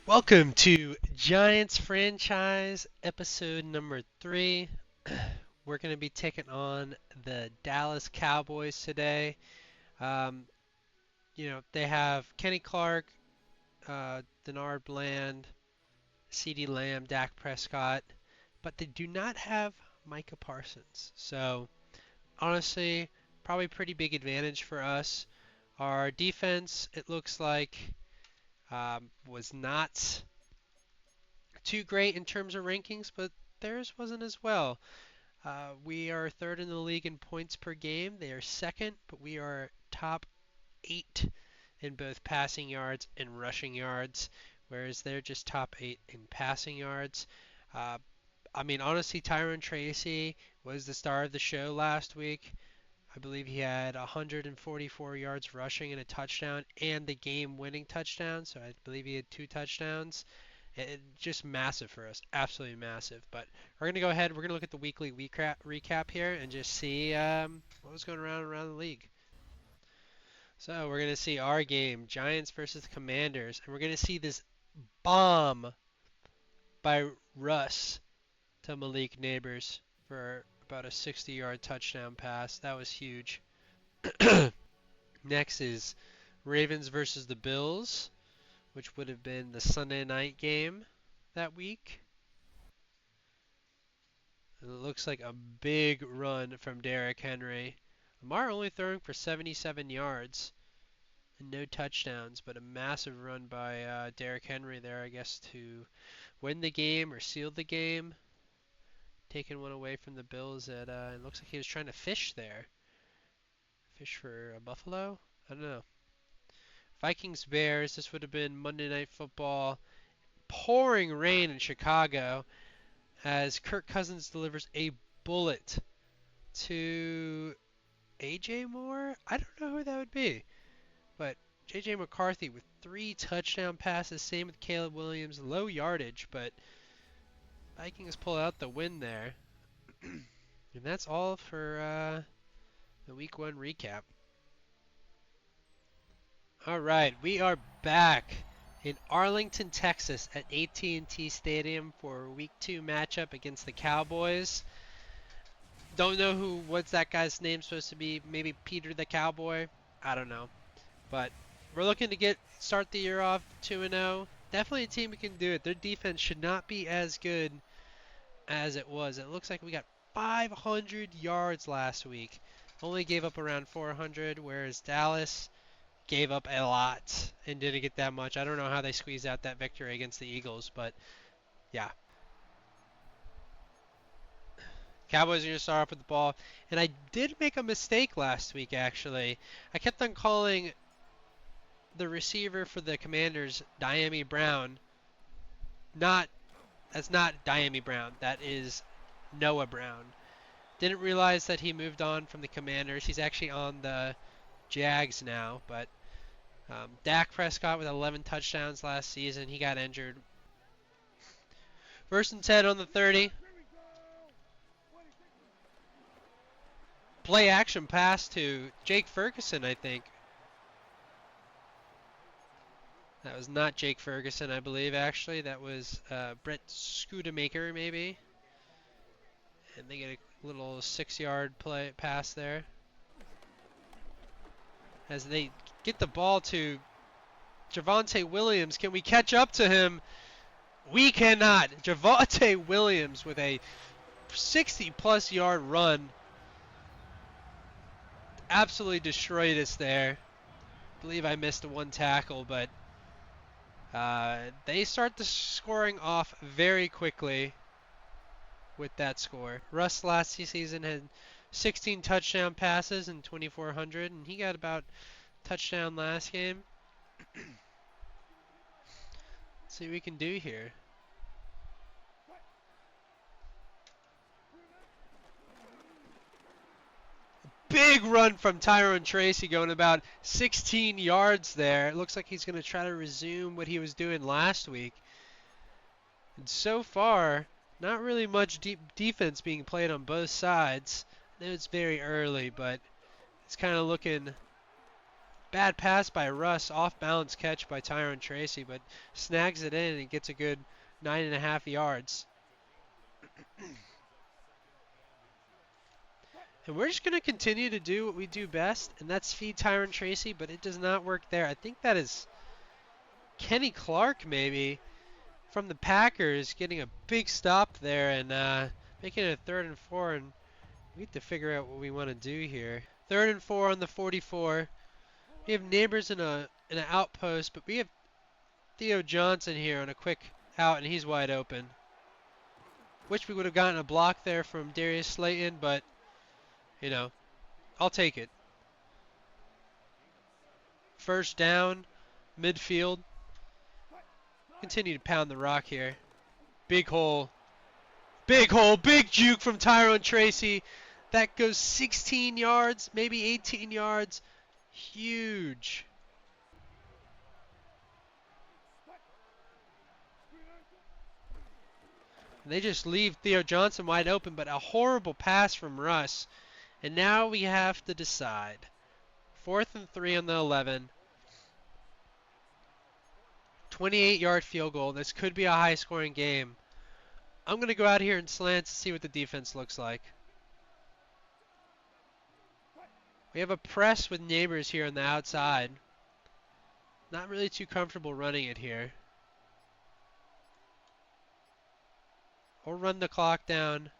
Welcome to Giants franchise episode number 3. We're going to be taking on the Dallas Cowboys today. Um, they have Kenny Clark, Denard Bland, CeeDee Lamb, Dak Prescott, but they do not have Micah Parsons. So, honestly, probably pretty big advantage for us. Our defense, it looks like, was not too great in terms of rankings, but theirs wasn't as well. We are third in the league in points per game. They are second, but we are top 8 in both passing yards and rushing yards, whereas they're just top 8 in passing yards. Uh, honestly, Tyron Tracy was the star of the show last week. I believe he had 144 yards rushing and a touchdown, and the game-winning touchdown. So I believe he had 2 touchdowns. Just massive for us, absolutely massive. But we're gonna go ahead. We're gonna look at the weekly recap here and just see what was going around the league. So we're gonna see our game, Giants versus Commanders, and we're gonna see this bomb by Russ to Malik Neighbors for about a 60-yard touchdown pass. That was huge. Next is Ravens versus the Bills, which would have been the Sunday night game that week. It looks like a big run from Derrick Henry. Lamar only throwing for 77 yards and no touchdowns, but a massive run by Derrick Henry there, I guess, to win the game or seal the game. Taking one away from the Bills. It looks like he was trying to fish there. Fish for a buffalo? I don't know. Vikings Bears. This would have been Monday Night Football. Pouring rain in Chicago as Kirk Cousins delivers a bullet to AJ Moore. I don't know who that would be, but JJ McCarthy with 3 touchdown passes. Same with Caleb Williams. Low yardage, but Vikings pull out the win there. And that's all for the Week 1 recap. All right, we are back in Arlington, Texas at AT&T Stadium for Week 2 matchup against the Cowboys. Don't know what's that guy's name supposed to be? Maybe Peter the Cowboy? I don't know. But we're looking to start the year off 2-0. Definitely a team who can do it. Their defense should not be as good as it was. It looks like we got 500 yards last week. Only gave up around 400, whereas Dallas gave up a lot and didn't get that much. I don't know how they squeezed out that victory against the Eagles, but yeah. Cowboys are going to start off with the ball. And I did make a mistake last week, actually. I kept on calling the receiver for the Commanders Diami Brown. That's not Diami Brown. That is Noah Brown. Didn't realize that he moved on from the Commanders. He's actually on the Jags now, but Dak Prescott with 11 touchdowns last season. He got injured. 1st and 10 on the 30. Play action pass to Jake Ferguson, I think. That was not Jake Ferguson, I believe, actually. That was Brett Schoonemaker, maybe. And they get a little 6-yard pass there. As they get the ball to Javonte Williams. Can we catch up to him? We cannot. Javonte Williams with a 60-plus yard run. Absolutely destroyed us there. I believe I missed one tackle, but they start the scoring off very quickly with that score. Russ last season had 16 touchdown passes and 2,400, and he got about touchdown last game. Let's see what we can do here. Big run from Tyron Tracy going about 16 yards there. It looks like he's going to try to resume what he was doing last week. And so far, not really much deep defense being played on both sides. I know it's very early, but it's kind of looking Bad pass by Russ, off balance catch by Tyrone Tracy, but snags it in and gets a good 9.5 yards. And we're just going to continue to do what we do best, and that's feed Tyrone Tracy, but it does not work there. I think that is Kenny Clark maybe from the Packers getting a big stop there and making it a 3rd and 4, and we have to figure out what we want to do here. 3rd and 4 on the 44. We have Neighbors in an outpost, but we have Theo Johnson here on a quick out, and he's wide open. Wish we would have gotten a block there from Darius Slayton, but, you know, I'll take it. First down, midfield. Continue to pound the rock here. Big hole. Big hole, big juke from Tyrone Tracy. That goes 16 yards, maybe 18 yards. Huge. And they just leave Theo Johnson wide open, but a horrible pass from Russ. And now we have to decide. 4th and 3 on the 11. 28-yard field goal. This could be a high-scoring game. I'm going to go out here and slant to see what the defense looks like. We have a press with Neighbors here on the outside. Not really too comfortable running it here. We'll run the clock down.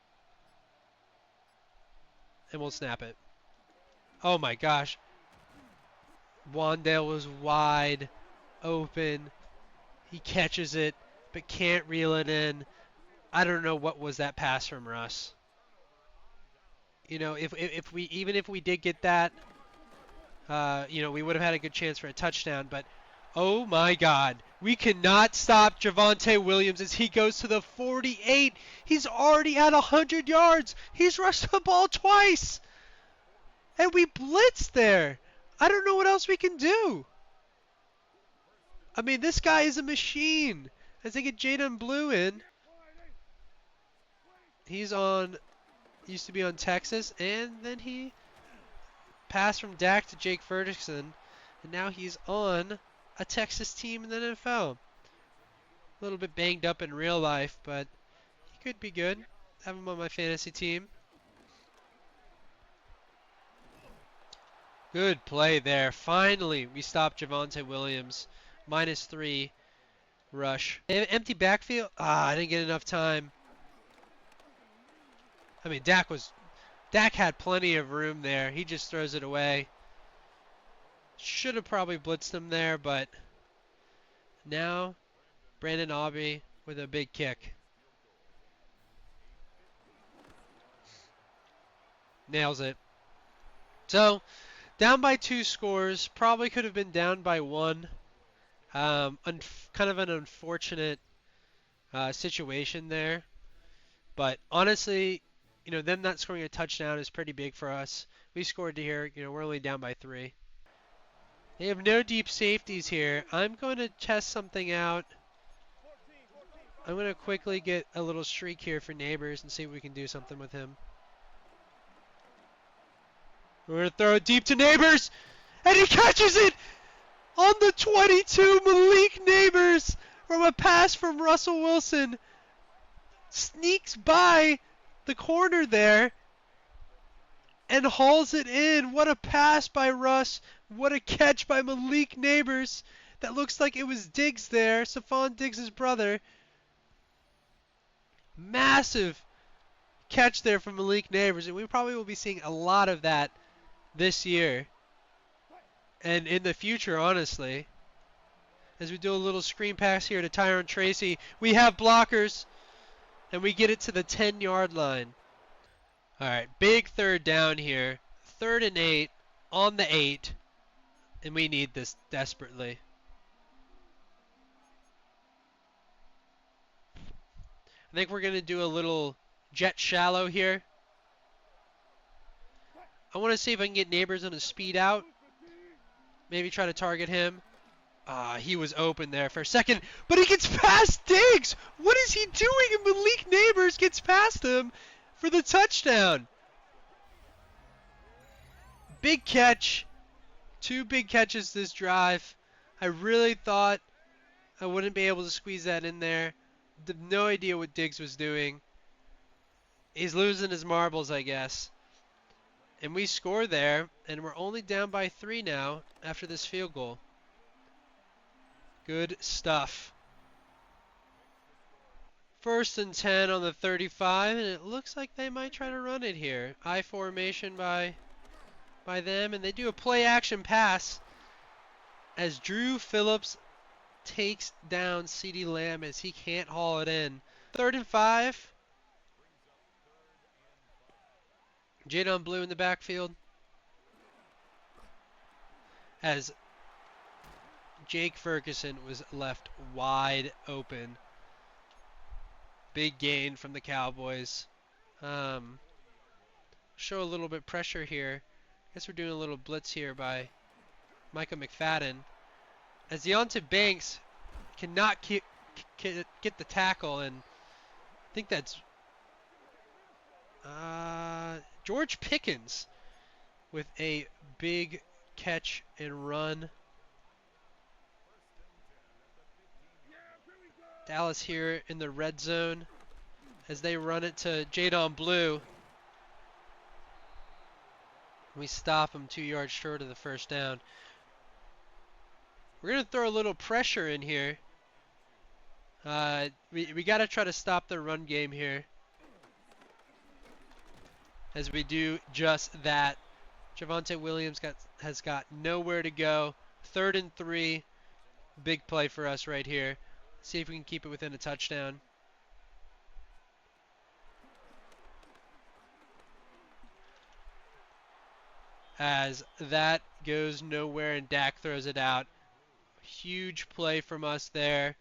And we'll snap it. Oh my gosh. Wandale was wide open. He catches it, but can't reel it in. I don't know what was that pass from Russ. You know, if we did get that, you know, we would have had a good chance for a touchdown. But oh my God, we cannot stop Javonte Williams as he goes to the 48. He's already at 100 yards. He's rushed the ball twice, and we blitzed there. I don't know what else we can do. I mean, this guy is a machine. As they get Jaden Blue in. He's used to be on Texas, and then he passed from Dak to Jake Ferguson, and now he's on a Texas team in the NFL. A little bit banged up in real life, but he could be good. Have him on my fantasy team. Good play there. Finally, we stopped Javonte Williams. -3 rush. Empty backfield. I didn't get enough time. I mean, Dak had plenty of room there. He just throws it away. Should have probably blitzed him there, but now Brandon Aubrey with a big kick. Nails it. So, down by 2 scores. Probably could have been down by 1. Kind of an unfortunate situation there. But honestly, you know, them not scoring a touchdown is pretty big for us. We scored here. You know, we're only down by 3. They have no deep safeties here. I'm going to test something out. I'm going to quickly get a little streak here for Neighbors and see if we can do something with him. We're going to throw it deep to Neighbors, and he catches it on the 22. Malik Neighbors from a pass from Russell Wilson sneaks by the corner there and hauls it in. What a pass by Russ. What a catch by Malik Neighbors. That looks like it was Diggs there, Stephon Diggs' brother. Massive catch there from Malik Neighbors, and we probably will be seeing a lot of that this year and in the future, honestly. As we do a little screen pass here to Tyrone Tracy, we have blockers, and we get it to the 10-yard line. All right, big 3rd down here. 3rd and 8 on the 8, and we need this desperately. I think we're going to do a little jet shallow here. I want to see if I can get Neighbors on a speed out. Maybe try to target him. He was open there for a second, but he gets past Diggs. What is he doing? And Malik Neighbors gets past him for the touchdown. Big catch. 2 big catches this drive. I really thought I wouldn't be able to squeeze that in there. No idea what Diggs was doing. He's losing his marbles, I guess. And we score there, and we're only down by 3 now after this field goal. Good stuff. 1st and 10 on the 35, and it looks like they might try to run it here. I formation by them, and they do a play action pass as Drew Phillips takes down CeeDee Lamb as he can't haul it in. 3rd and 5. Jadon Blue in the backfield as Jake Ferguson was left wide open. Big gain from the Cowboys. Show a little bit pressure here. I guess we're doing a little blitz here by Micah McFadden. As Deonte Banks cannot get the tackle, and I think that's George Pickens with a big catch and run. Dallas here in the red zone as they run it to Jadon Blue. We stop him 2 yards short of the 1st down. We're going to throw a little pressure in here. We got to try to stop the run game here, as we do just that. Javonte Williams has got nowhere to go. 3rd and 3. Big play for us right here. See if we can keep it within a touchdown. As that goes nowhere and Dak throws it out. Huge play from us there.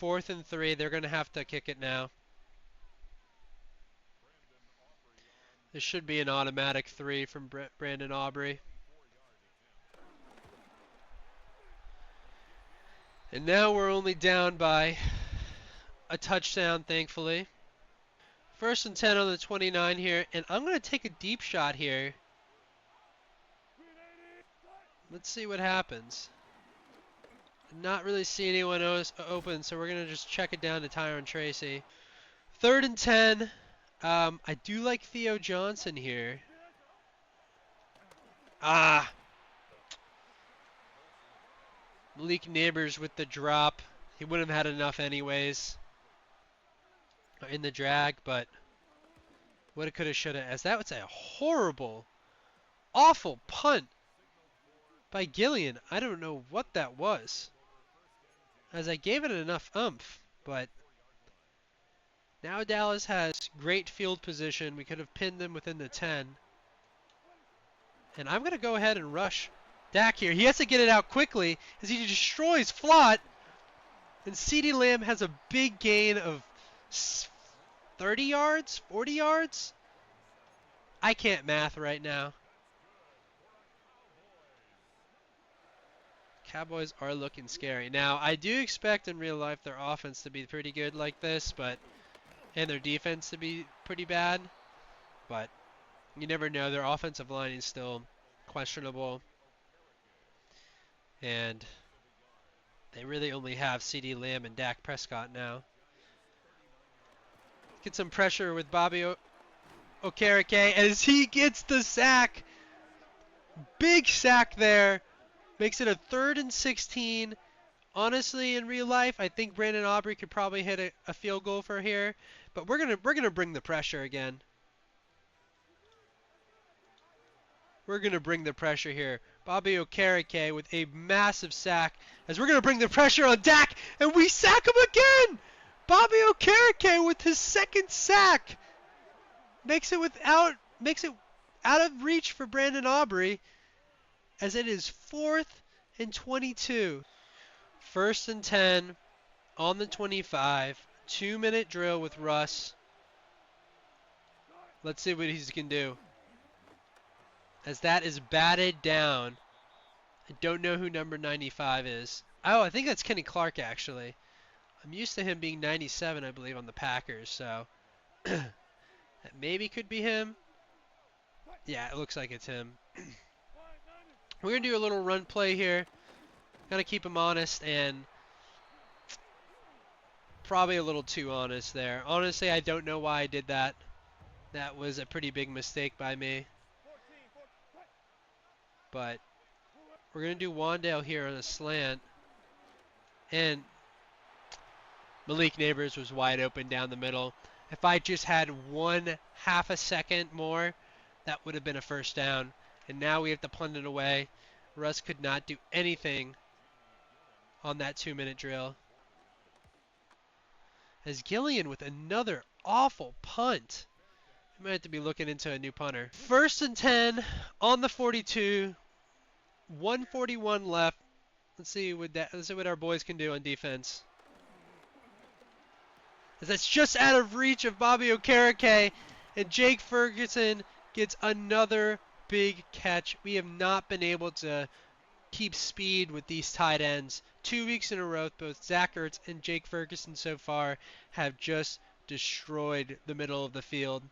4th and 3. They're going to have to kick it now. This should be an automatic 3 from Brandon Aubrey. And now we're only down by a touchdown, thankfully. 1st and 10 on the 29 here, and I'm going to take a deep shot here. Let's see what happens. Not really see anyone else open, so we're going to just check it down to Tyron Tracy. 3rd and 10. I do like Theo Johnson here. Malik Neighbors with the drop. He wouldn't have had enough anyways in the drag, but woulda, coulda, shoulda. As that was a horrible, awful punt by Gillian. I don't know what that was, as I gave it enough oomph, but now Dallas has great field position. We could have pinned them within the 10. And I'm going to go ahead and rush Dak here. He has to get it out quickly as he destroys Flott. And CeeDee Lamb has a big gain of 30 yards, 40 yards. I can't math right now. Cowboys are looking scary. Now, I do expect in real life their offense to be pretty good like this, and their defense to be pretty bad. But you never know. Their offensive line is still questionable. And they really only have CeeDee Lamb and Dak Prescott now. Get some pressure with Bobby Okereke as he gets the sack. Big sack there. Makes it a 3rd and 16. Honestly, in real life, I think Brandon Aubrey could probably hit a field goal for here. But we're gonna bring the pressure again. We're going to bring the pressure here. Bobby Okereke with a massive sack as we're going to bring the pressure on Dak, and we sack him again! Bobby Okereke with his 2nd sack makes it out of reach for Brandon Aubrey as it is 4th and 22. 1st and 10 on the 25. 2-minute drill with Russ. Let's see what he can do. As that is batted down. I don't know who number 95 is. Oh, I think that's Kenny Clark, actually. I'm used to him being 97, I believe, on the Packers, so that maybe could be him. Yeah, it looks like it's him. We're going to do a little run play here. Got to keep him honest, and probably a little too honest there. Honestly, I don't know why I did that. That was a pretty big mistake by me. But we're going to do Wandale here on a slant. And Malik Neighbors was wide open down the middle. If I just had 1/2 a second more, that would have been a first down. And now we have to punt it away. Russ could not do anything on that 2-minute drill. As Gillian with another awful punt. We might have to be looking into a new punter. 1st and 10 on the 42. 1:41 left. Let's see what our boys can do on defense. As that's just out of reach of Bobby Okereke, and Jake Ferguson gets another big catch. We have not been able to keep speed with these tight ends. 2 weeks in a row, both Zach Ertz and Jake Ferguson so far have just destroyed the middle of the field.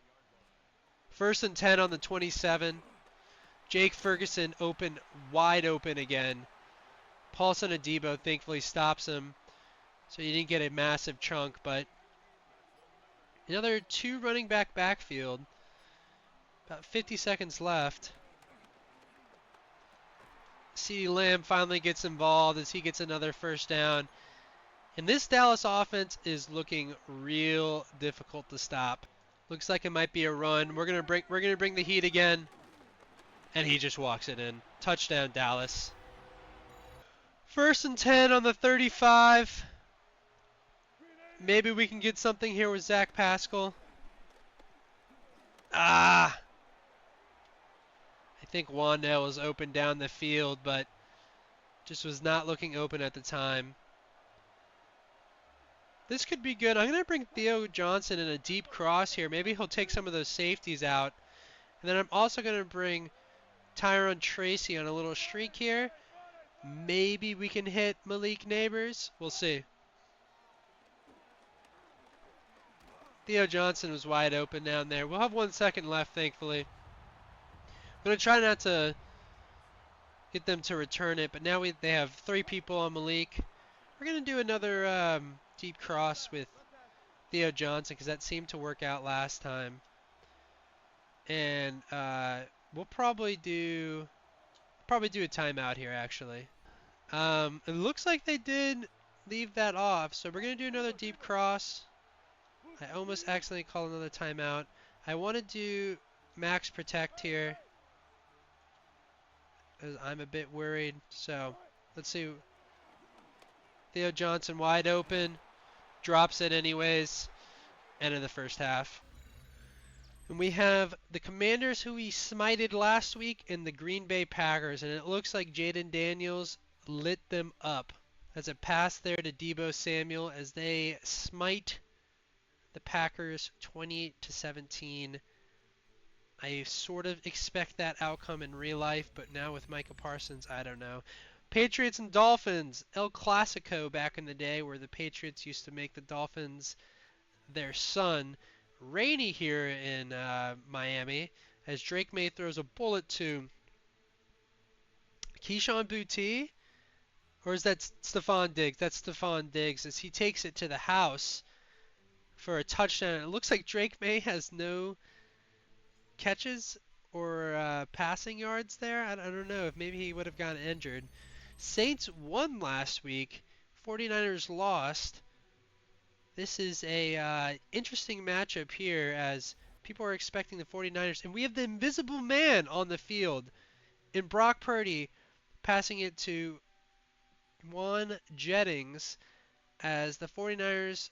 1st and 10 on the 27. Jake Ferguson wide open again. Paulson Adebo thankfully stops him, so you didn't get a massive chunk, but another 2 running back backfield. About 50 seconds left. CeeDee Lamb finally gets involved as he gets another first down. And this Dallas offense is looking real difficult to stop. Looks like it might be a run. We're gonna bring the heat again. And he just walks it in. Touchdown, Dallas. 1st and 10 on the 35. Maybe we can get something here with Zach Pascal. I think Wandale was open down the field, but just was not looking open at the time. This could be good. I'm going to bring Theo Johnson in a deep cross here. Maybe he'll take some of those safeties out. And then I'm also going to bring Tyrone Tracy on a little streak here. Maybe we can hit Malik Neighbors. We'll see. Theo Johnson was wide open down there. We'll have 1 second left, thankfully. I'm going to try not to get them to return it, but now they have 3 people on Malik. We're going to do another deep cross with Theo Johnson because that seemed to work out last time. And we'll probably do a timeout here, actually. It looks like they did leave that off, so we're going to do another deep cross. I almost accidentally called another timeout. I want to do max protect here, as I'm a bit worried. So let's see. Theo Johnson wide open, drops it anyways. End of the first half. And we have the Commanders, who we smited last week, and the Green Bay Packers, and it looks like Jaden Daniels lit them up. As a pass there to Deebo Samuel as they smite the Packers 28-17. I sort of expect that outcome in real life, but now with Micah Parsons, I don't know. Patriots and Dolphins, El Clasico back in the day, where the Patriots used to make the Dolphins their son. Rainy here in Miami as Drake May throws a bullet to Keyshawn Boutte, or is that Stephon Diggs? That's Stephon Diggs as he takes it to the house for a touchdown. It looks like Drake May has no catches or passing yards there. I don't know if maybe he would have gotten injured. Saints won last week. 49ers lost. This is a interesting matchup here as people are expecting the 49ers. And we have the invisible man on the field in Brock Purdy passing it to Juan Jennings as the 49ers,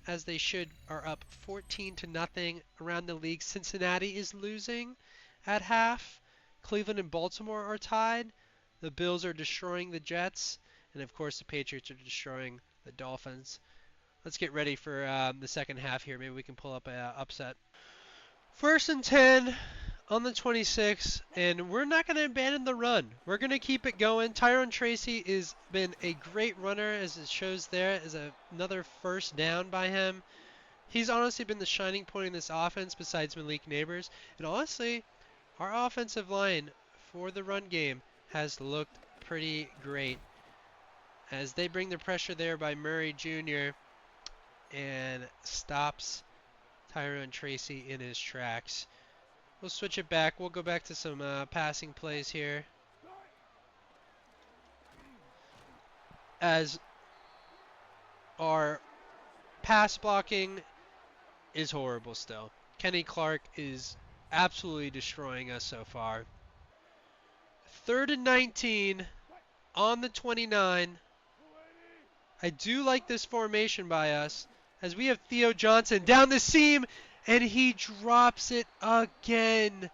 as they should, are up 14-0 around the league. Cincinnati is losing at half. Cleveland and Baltimore are tied. The Bills are destroying the Jets. And of course the Patriots are destroying the Dolphins. Let's get ready for the second half here. Maybe we can pull up an upset. 1st and 10 on the 26, and we're not going to abandon the run. We're going to keep it going. Tyrone Tracy has been a great runner, as it shows there, as another first down by him. He's honestly been the shining point in this offense besides Malik Neighbors. And honestly, our offensive line for the run game has looked pretty great as they bring the pressure there by Murray Jr. and stops Tyrone Tracy in his tracks. We'll switch it back. We'll go back to some passing plays here. As our pass blocking is horrible still. Kenny Clark is absolutely destroying us so far. 3rd and 19 on the 29. I do like this formation by us as we have Theo Johnson down the seam and he drops it again.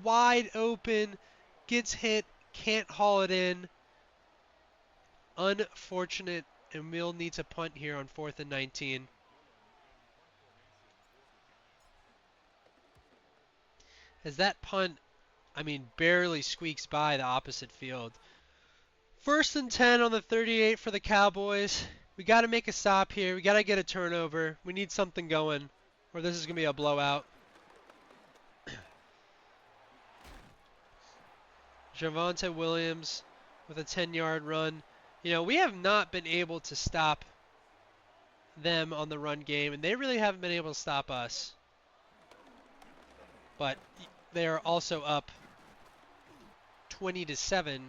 Wide open, gets hit, can't haul it in. Unfortunate, and we'll need to punt here on 4th and 19. As that punt, barely squeaks by the opposite field. 1st and 10 on the 38 for the Cowboys. We got to make a stop here. We got to get a turnover. We need something going, or this is going to be a blowout. Javonte Williams with a 10-yard run. You know, we have not been able to stop them on the run game, and they really haven't been able to stop us. But they are also up 20-7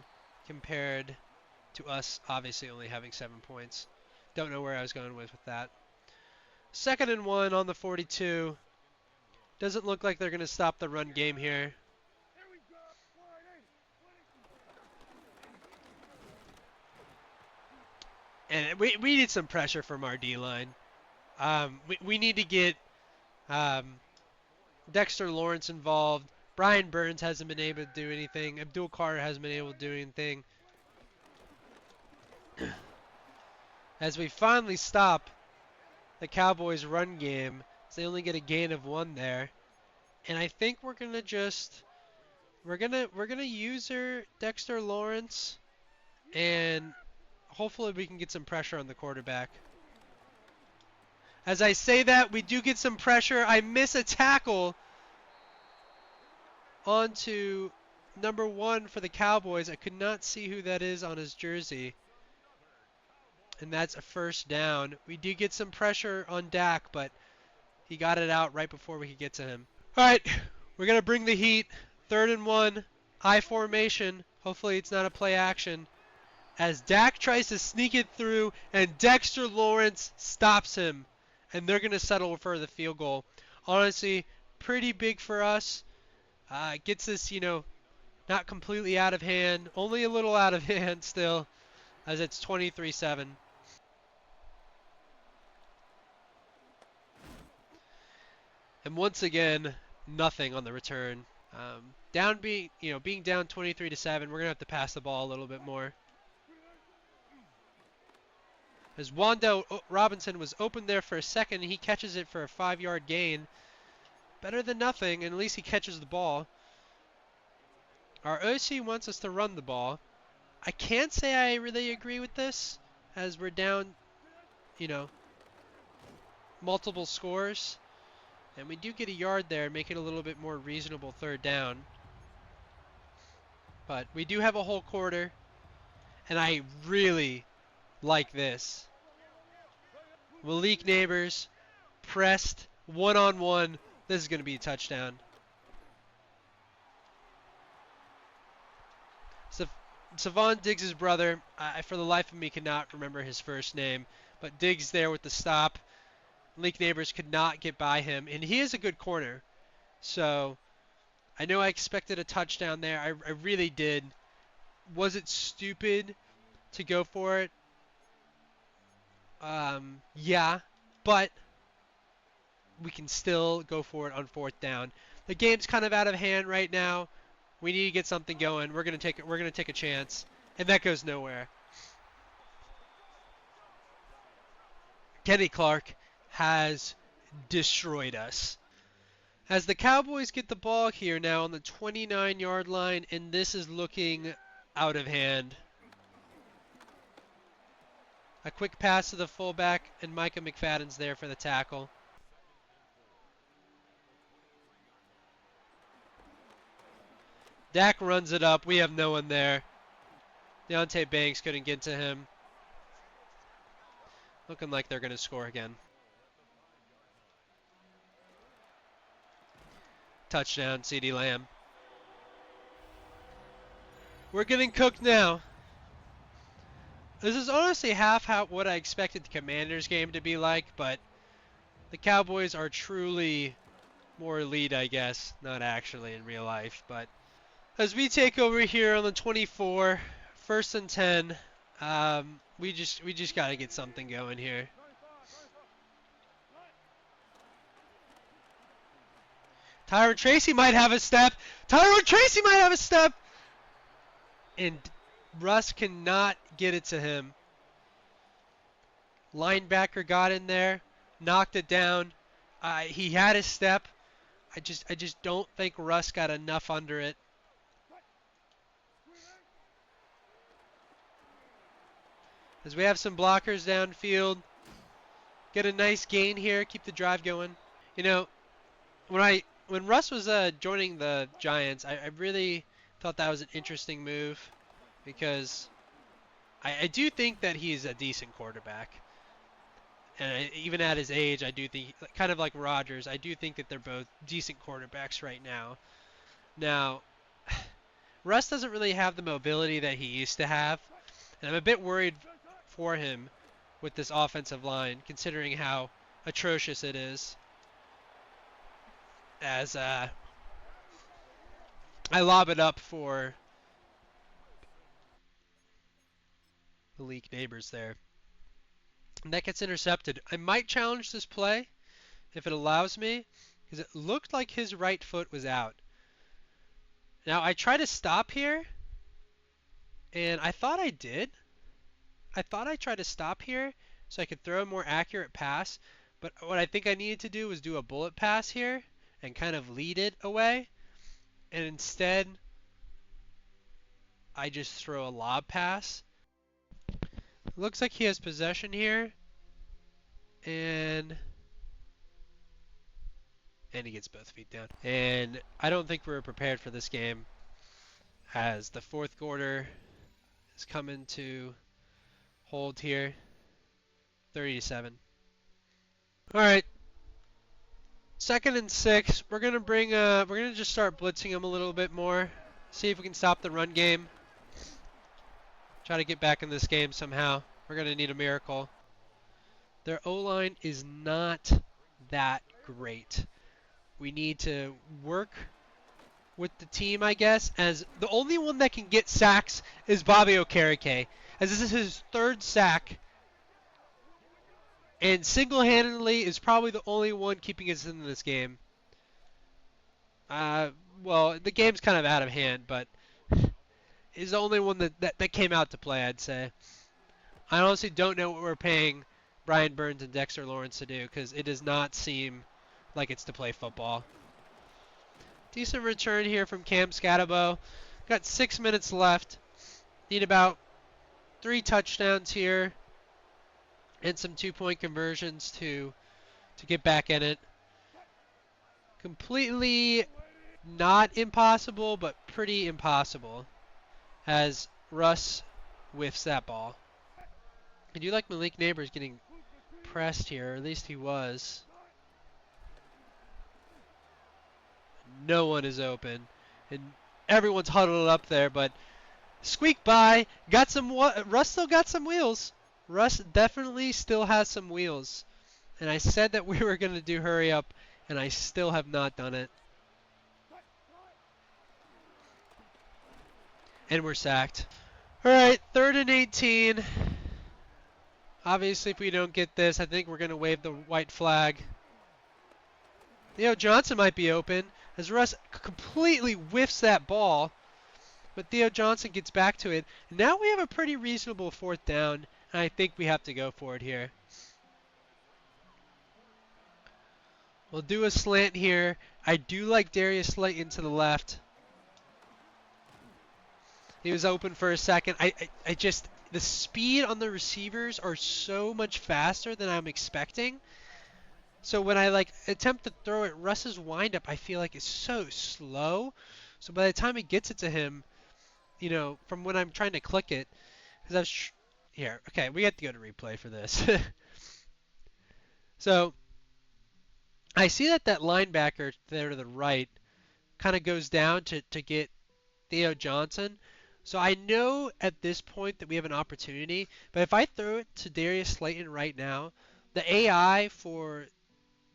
compared to us obviously only having 7 points. Don't know where I was going with that. 2nd and 1 on the 42. Doesn't look like they're going to stop the run game here. And we need some pressure from our D-line. We need to get Dexter Lawrence involved. Brian Burns hasn't been able to do anything. Abdul Carter hasn't been able to do anything. As we finally stop the Cowboys' run game, so they only get a gain of 1 there. And I think we're gonna use Dexter Lawrence, and hopefully we can get some pressure on the quarterback. As I say that, we do get some pressure. I miss a tackle onto number 1 for the Cowboys. I could not see who that is on his jersey. And that's a 1st down. We do get some pressure on Dak, but he got it out right before we could get to him. All right, we're going to bring the heat. 3rd and 1, I formation. Hopefully it's not a play action. As Dak tries to sneak it through, and Dexter Lawrence stops him. And they're going to settle for the field goal. Honestly, pretty big for us. Gets us, not completely out of hand. Only a little out of hand still, as it's 23-7. And once again, nothing on the return. Being down 23-7, we're gonna have to pass the ball a little bit more. As Wando Robinson was open there for a second, he catches it for a 5-yard gain. Better than nothing, and at least he catches the ball. Our OC wants us to run the ball. I can't say I really agree with this, as we're down, multiple scores. And we do get a yard there, make it a little bit more reasonable 3rd down. But we do have a whole quarter, and I really like this. Malik Neighbors, pressed, one-on-one. This is going to be a touchdown. Savon Diggs' brother, I for the life of me cannot remember his first name, but Diggs there with the stop. Malik Neighbors could not get by him, and he is a good corner. So I know I expected a touchdown there. I really did. Was it stupid to go for it? Yeah, but we can still go for it on 4th down. The game's kind of out of hand right now. We need to get something going. We're gonna take a chance, and that goes nowhere. Kenny Clark has destroyed us. As the Cowboys get the ball here now on the 29-yard line, and this is looking out of hand. A quick pass to the fullback, and Micah McFadden's there for the tackle. Dak runs it up. We have no one there. Deontay Banks couldn't get to him. Looking like they're going to score again. Touchdown, CeeDee Lamb. We're getting cooked now. This is honestly half what I expected the Commanders game to be like, but the Cowboys are truly more elite, I guess. Not actually in real life, but as we take over here on the 24, 1st and 10, we just got to get something going here. Tyrone Tracy might have a step. Tyrone Tracy might have a step. And Russ cannot get it to him. Linebacker got in there, knocked it down. He had his step. I just don't think Russ got enough under it. As we have some blockers downfield. Get a nice gain here, keep the drive going. You know, when Russ was joining the Giants, I really thought that was an interesting move because I do think that he's a decent quarterback. And even at his age, I do think, kind of like Rodgers, I do think that they're both decent quarterbacks right now. Now, Russ doesn't really have the mobility that he used to have, and I'm a bit worried for him with this offensive line, considering how atrocious it is. As I lob it up for the Leak neighbors there. And that gets intercepted. I might challenge this play if it allows me, because it looked like his right foot was out. Now I try to stop here, and I thought I did. I thought I tried to stop here so I could throw a more accurate pass, but what I think I needed to do was do a bullet pass here and kind of lead it away, and instead I just throw a lob pass. Looks like he has possession here, and he gets both feet down. And I don't think we were prepared for this game, as the fourth quarter is coming to hold here, 30-7. All right, 2nd and 6. We're gonna just start blitzing him a little bit more, see if we can stop the run game. Try to get back in this game somehow. We're going to need a miracle. Their O-line is not that great. We need to work with the team, I guess, as the only one that can get sacks is Bobby Okereke, as this is his 3rd sack, and single-handedly is probably the only one keeping us in this game. Well, the game's kind of out of hand, but is the only one that came out to play, I'd say. I honestly don't know what we're paying Brian Burns and Dexter Lawrence to do, because it does not seem like it's to play football. Decent return here from Cam Scatabo. Got 6 minutes left. Need about 3 touchdowns here and some 2-point conversions to get back in it. Completely not impossible, but pretty impossible, as Russ whiffs that ball. I do like Malik Neighbors getting pressed here, or at least he was. No one is open, and everyone's huddled up there, but squeak by. Got some. Russ still got some wheels. Russ definitely still has some wheels. And I said that we were going to do hurry up, and I still have not done it. And we're sacked. All right, 3rd and 18. Obviously, if we don't get this, I think we're going to wave the white flag. Theo Johnson might be open, as Russ completely whiffs that ball. But Theo Johnson gets back to it. Now we have a pretty reasonable 4th down, and I think we have to go for it here. We'll do a slant here. I do like Darius Slayton to the left. He was open for a second. I just, the speed on the receivers are so much faster than I'm expecting. So when I attempt to throw it, Russ's windup I feel like is so slow. So by the time he gets it to him, from when I'm trying to click it, because here. Okay, we have to go to replay for this. So I see that linebacker there to the right kind of goes down to get Theo Johnson. So I know at this point that we have an opportunity, but if I throw it to Darius Slayton right now, the AI for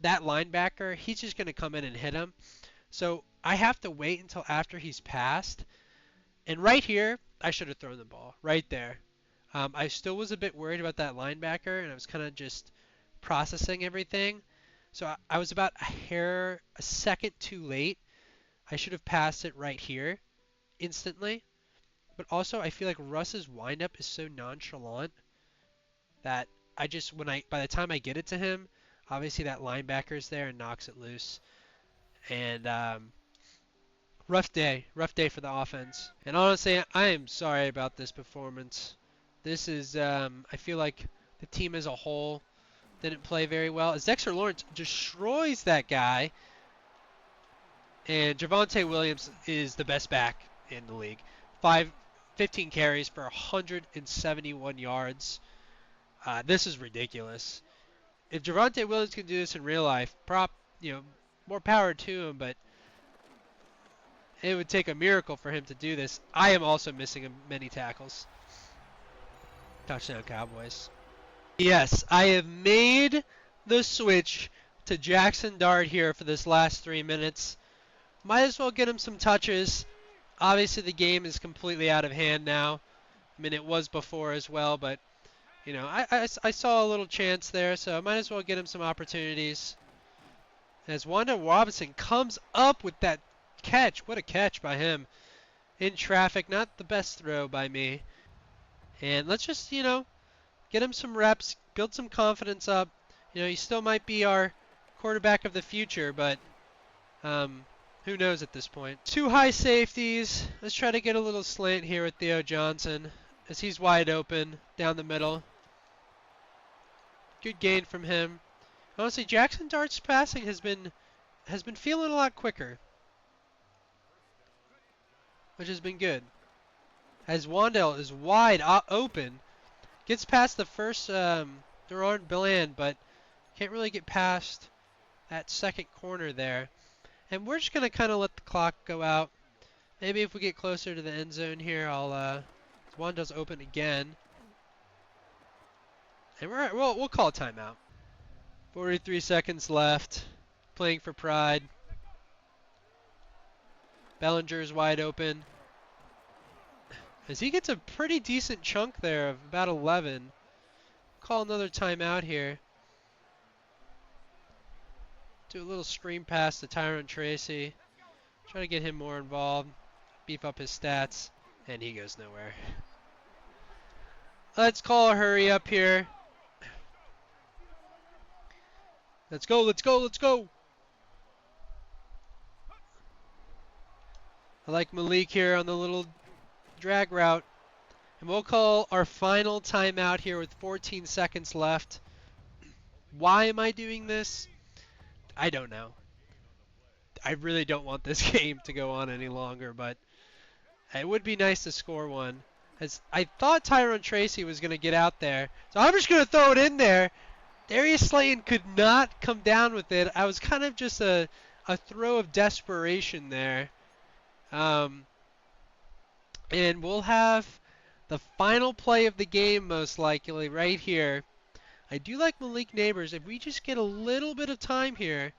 that linebacker, he's just going to come in and hit him. So I have to wait until after he's passed. And right here, I should have thrown the ball right there. I still was a bit worried about that linebacker, and I was kind of just processing everything. So I was about a second too late. I should have passed it right here instantly. But also, I feel like Russ's windup is so nonchalant that by the time I get it to him, obviously that linebacker's there and knocks it loose. And rough day for the offense. And honestly, I am sorry about this performance. This is, I feel like the team as a whole didn't play very well. As Dexter Lawrence destroys that guy, and Javonte Williams is the best back in the league. 15 carries for 171 yards. This is ridiculous. If Javonte Williams can do this in real life, more power to him, but it would take a miracle for him to do this. I am also missing many tackles. Touchdown Cowboys. Yes, I have made the switch to Jackson Dart here for this last 3 minutes. Might as well get him some touches. Obviously the game is completely out of hand now. I mean, it was before as well, but I saw a little chance there, so I might as well get him some opportunities. As Wanda Robinson comes up with that catch. What a catch by him. In traffic, not the best throw by me. And let's just, get him some reps, build some confidence up. He still might be our quarterback of the future, but who knows at this point. Two high safeties. Let's try to get a little slant here with Theo Johnson as he's wide open down the middle. Good gain from him. Honestly, Jackson Dart's passing has been feeling a lot quicker, which has been good. As Wandell is wide open, gets past the first Deron Bland, but can't really get past that second corner there. And we're just gonna kind of let the clock go out. Maybe if we get closer to the end zone here, Wandell's open again, and we'll call a timeout. 43 seconds left. Playing for pride. Bellinger's wide open. As he gets a pretty decent chunk there of about 11. Call another timeout here. Do a little screen pass to Tyron Tracy. Try to get him more involved. Beef up his stats. And he goes nowhere. Let's call a hurry up here. Let's go, let's go, let's go. I like Malik here on the little drag route. And we'll call our final timeout here with 14 seconds left. Why am I doing this? I don't know. I really don't want this game to go on any longer, but it would be nice to score one. As I thought Tyron Tracy was going to get out there. So I'm just going to throw it in there. Darius Slayton could not come down with it. I was kind of just a throw of desperation there. And we'll have the final play of the game most likely right here. I do like Malik Neighbors. If we just get a little bit of time here,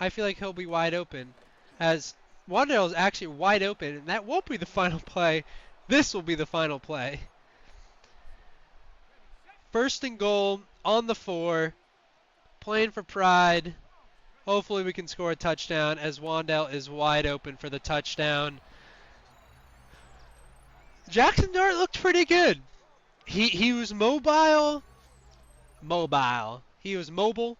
I feel like he'll be wide open. As Wandale is actually wide open, and that won't be the final play. This will be the final play. First and goal on the 4. Playing for pride. Hopefully we can score a touchdown as Wandale is wide open for the touchdown. Jackson Dart looked pretty good. He was mobile. He was mobile.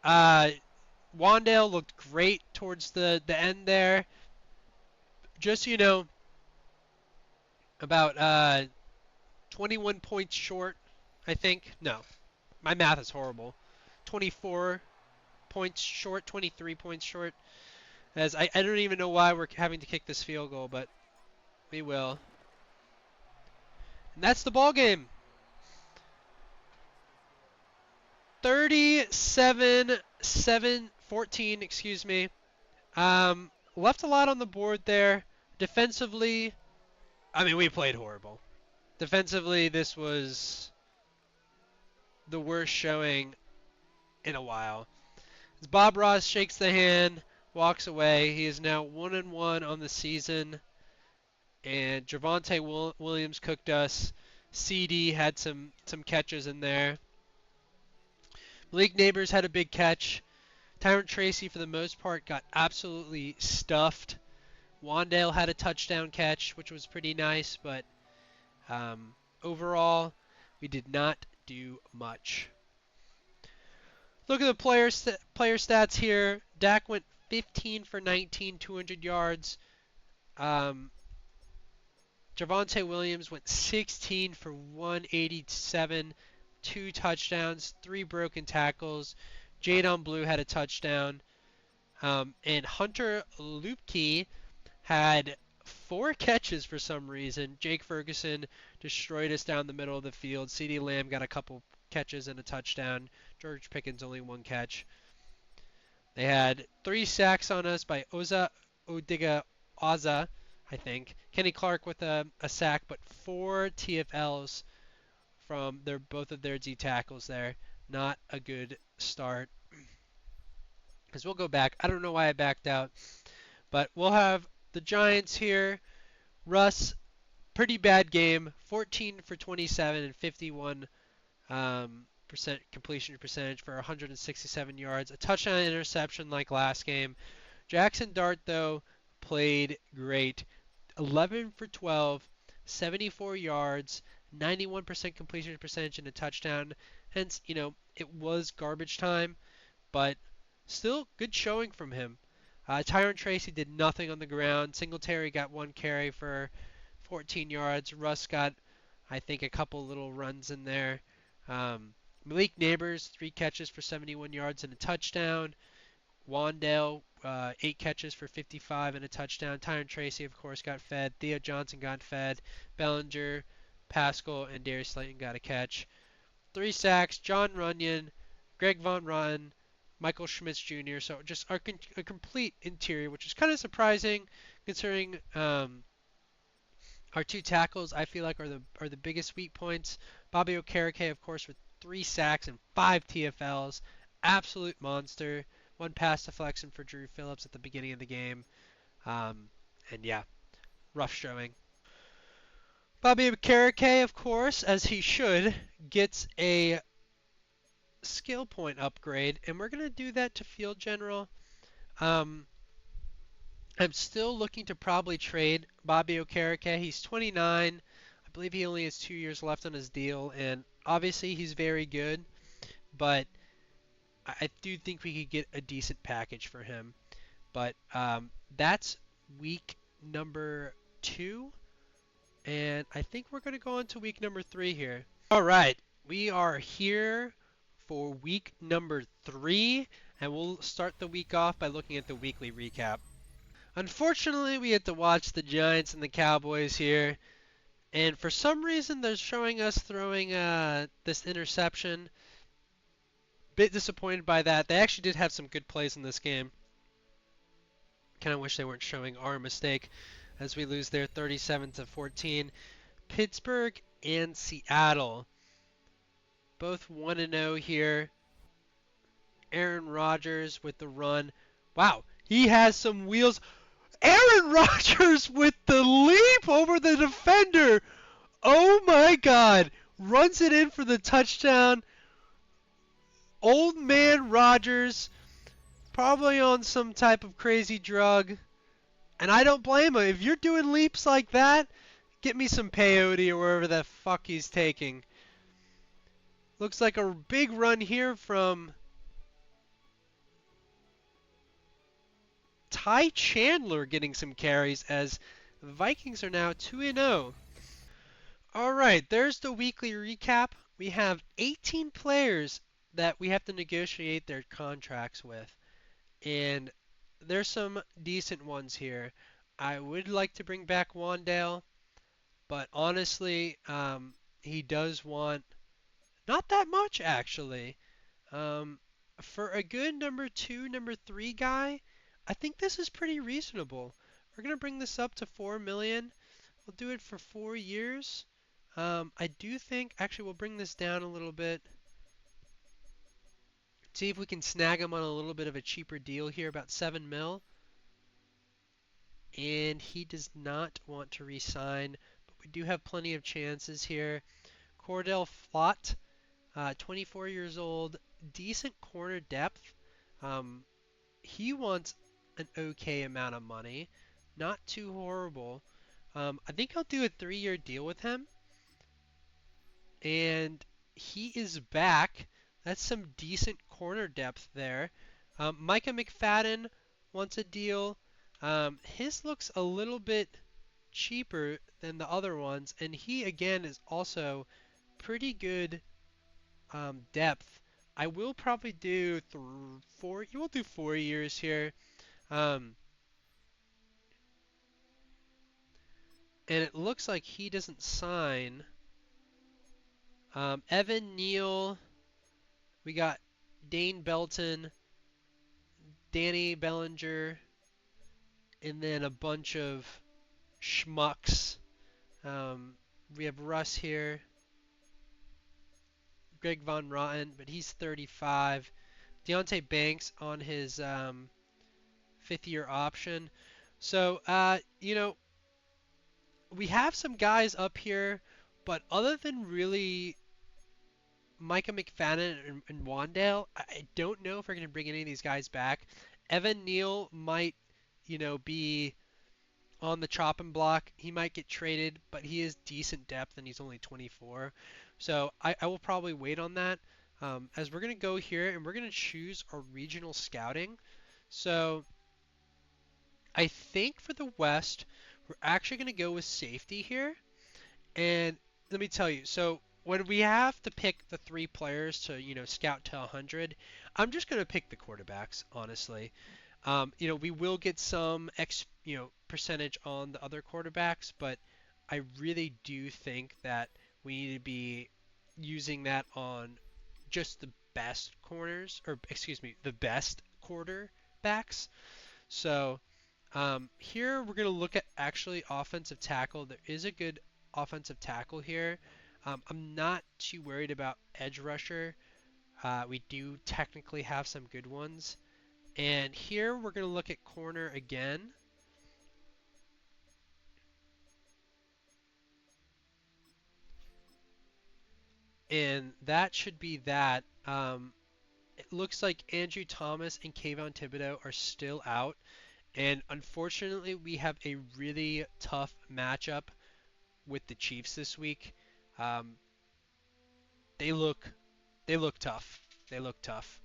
Wandale looked great towards the end there. Just, about 21 points short, I think. No, my math is horrible. 24 points short, 23 points short. As I don't even know why we're having to kick this field goal, but we will. And that's the ball game. 37-7-14, excuse me. Left a lot on the board there. Defensively, I mean, we played horrible. Defensively, this was the worst showing in a while. As Bob Ross shakes the hand, walks away. He is now 1-1 on the season, and Javonte Williams cooked us. CD had some catches in there. Malik Neighbors had a big catch. Tyron Tracy, for the most part, got absolutely stuffed. Wandale had a touchdown catch, which was pretty nice, but overall, we did not do much. Look at the player stats here. Dak went 15 for 19, 200 yards. Um, Javonte Williams went 16 for 187, 2 touchdowns, 3 broken tackles. Jadon Blue had a touchdown. And Hunter Lupke had 4 catches for some reason. Jake Ferguson destroyed us down the middle of the field. CeeDee Lamb got a couple catches and a touchdown. George Pickens only 1 catch. They had 3 sacks on us by Oza Odiga, I think. Kenny Clark with a sack, but 4 TFLs from both of their D tackles there. Not a good start. Because we'll go back. I don't know why I backed out. But we'll have the Giants here. Russ, pretty bad game. 14 for 27 and 51 percent completion percentage for 167 yards. A touchdown interception like last game. Jackson Dart, though, played great. 11 for 12, 74 yards, 91% completion percentage and a touchdown. Hence, it was garbage time, but still good showing from him. Tyron Tracy did nothing on the ground. Singletary got 1 carry for 14 yards. Russ got, I think, a couple little runs in there. Malik Neighbors, 3 catches for 71 yards and a touchdown. Wandale, 8 catches for 55 and a touchdown. Tyron Tracy, of course, got fed. Theo Johnson got fed. Bellinger, Pascal, and Darius Slayton got a catch. 3 sacks. John Runyon, Greg Von Rotten, Michael Schmitz Jr. So just a complete interior, which is kind of surprising considering our 2 tackles. I feel like are the biggest weak points. Bobby Okereke, of course, with 3 sacks and 5 TFLs, absolute monster. 1 pass deflection for Drew Phillips at the beginning of the game, and yeah, rough showing. Bobby Okereke, of course, as he should, gets a skill point upgrade, and we're going to do that to field general. I'm still looking to probably trade Bobby Okereke. He's 29. I believe he only has 2 years left on his deal, and obviously he's very good, but I do think we could get a decent package for him. But that's week number 2, and I think we're going to go on to week number 3 here. All right, we are here for week number 3, and we'll start the week off by looking at the weekly recap. Unfortunately, we had to watch the Giants and the Cowboys here, and for some reason they're showing us throwing this interception. Bit disappointed by that. They actually did have some good plays in this game. Kind of wish they weren't showing our mistake as we lose there 37-14. Pittsburgh and Seattle, both 1-0 here. Aaron Rodgers with the run. Wow, he has some wheels. Aaron Rodgers with the leap over the defender. Oh my God. Runs it in for the touchdown. Old man Rodgers, probably on some type of crazy drug. And I don't blame him. If you're doing leaps like that, get me some peyote or wherever the fuck he's taking. Looks like a big run here from Ty Chandler getting some carries as the Vikings are now 2-0. All right, there's the weekly recap. We have 18 players that we have to negotiate their contracts with. And there's some decent ones here. I would like to bring back Wandale. But honestly, he does want not that much actually. Um, for a good number two, number three guy, I think this is pretty reasonable. We're gonna bring this up to 4 million. We'll do it for 4 years. I do think actually we'll bring this down a little bit. See if we can snag him on a little bit of a cheaper deal here, about 7 mil. And he does not want to re-sign, but we do have plenty of chances here. Cordell Flott, 24 years old, decent corner depth. Um, he wants an okay amount of money, not too horrible. I think I'll do a 3-year deal with him, and he is back. That's some decent corner depth there. Micah McFadden wants a deal. His looks a little bit cheaper than the other ones, and he again is also pretty good depth. I will probably do four. You will do 4 years here, um, and it looks like he doesn't sign. Evan Neal, we got Dane Belton, Danny Bellinger, and then a bunch of schmucks. Um, we have Russ here, Greg Von Rotten, but he's 35. Deontay Banks on his 5th-year option. So, we have some guys up here, but other than really Micah McFadden and Wandale, I don't know if we're going to bring any of these guys back. Evan Neal might, be on the chopping block. He might get traded, but he is decent depth and he's only 24. So I will probably wait on that. As we're going to go here and we're going to choose our regional scouting. So I think for the West, we're actually going to go with safety here. And let me tell you, so when we have to pick the 3 players to, scout to 100, I'm just going to pick the quarterbacks, honestly. We will get some percentage on the other quarterbacks, but I really do think that we need to be using that on just the best corners, or excuse me, the best quarterbacks. So here we're going to look at actually offensive tackle. There is a good offensive tackle here. I'm not too worried about edge rusher. We do technically have some good ones. And here we're going to look at corner again. And that should be that. It looks like Andrew Thomas and Kayvon Thibodeau are still out. And unfortunately, we have a really tough matchup with the Chiefs this week. Um, they look tough. They look tough.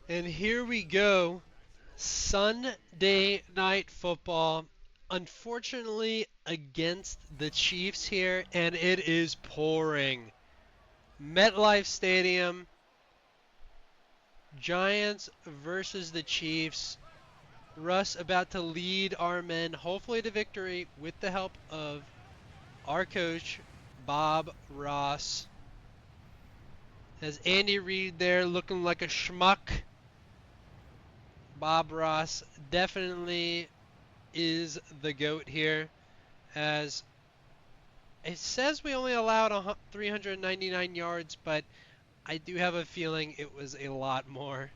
And here we go. Sunday night football. Unfortunately, against the Chiefs here, and it is pouring. MetLife Stadium. Giants versus the Chiefs. Russ about to lead our men, hopefully to victory, with the help of our coach, Bob Ross. As Andy Reid there looking like a schmuck. Bob Ross definitely is the GOAT here, as it says we only allowed 399 yards, but I do have a feeling it was a lot more.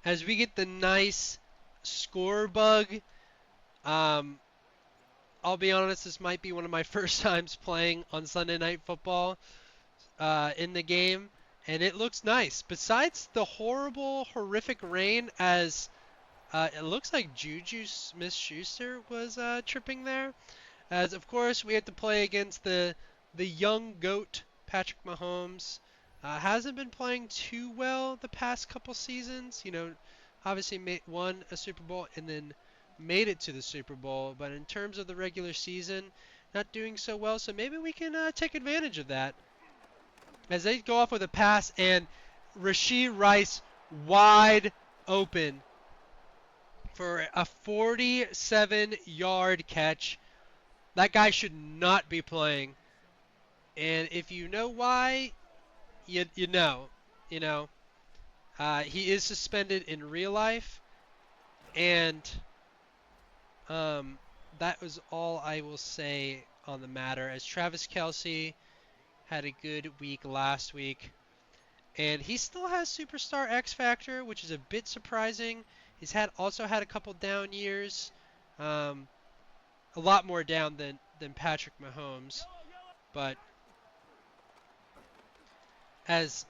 As we get the nice score bug, I'll be honest, this might be one of my first times playing on Sunday Night Football in the game, and it looks nice. Besides the horrific rain, as it looks like Juju Smith-Schuster was tripping there. As of course we have to play against the young GOAT Patrick Mahomes. Hasn't been playing too well the past couple seasons. Obviously won a Super Bowl and then made it to the Super Bowl. But in terms of the regular season, not doing so well. So maybe we can take advantage of that. As they go off with a pass, and Rashee Rice wide open for a 47-yard catch. That guy should not be playing. And if you know why, you know. You know, he is suspended in real life, and um, that was all I will say on the matter. As Travis Kelce had a good week last week, and he still has superstar X factor, which is a bit surprising. He's also had a couple down years, um, a lot more down than Patrick Mahomes, but as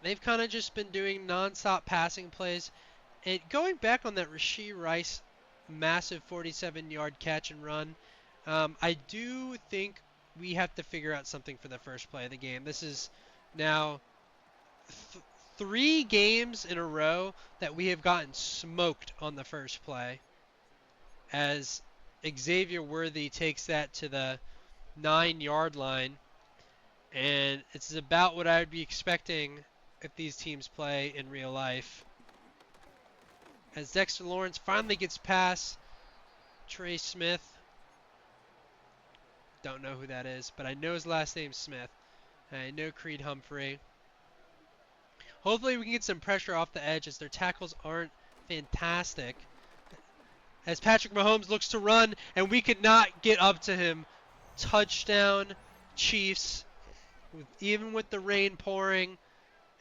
they've kind of just been doing nonstop passing plays. And going back on that Rashee Rice massive 47-yard catch and run, I do think we have to figure out something for the first play of the game. This is now 3 games in a row that we have gotten smoked on the first play, as Xavier Worthy takes that to the 9-yard line. And it's about what I would be expecting if these teams play in real life. As Dexter Lawrence finally gets past Trey Smith. Don't know who that is, but I know his last name's Smith. And I know Creed Humphrey. Hopefully we can get some pressure off the edge as their tackles aren't fantastic. As Patrick Mahomes looks to run, and we could not get up to him. Touchdown, Chiefs. Even with the rain pouring,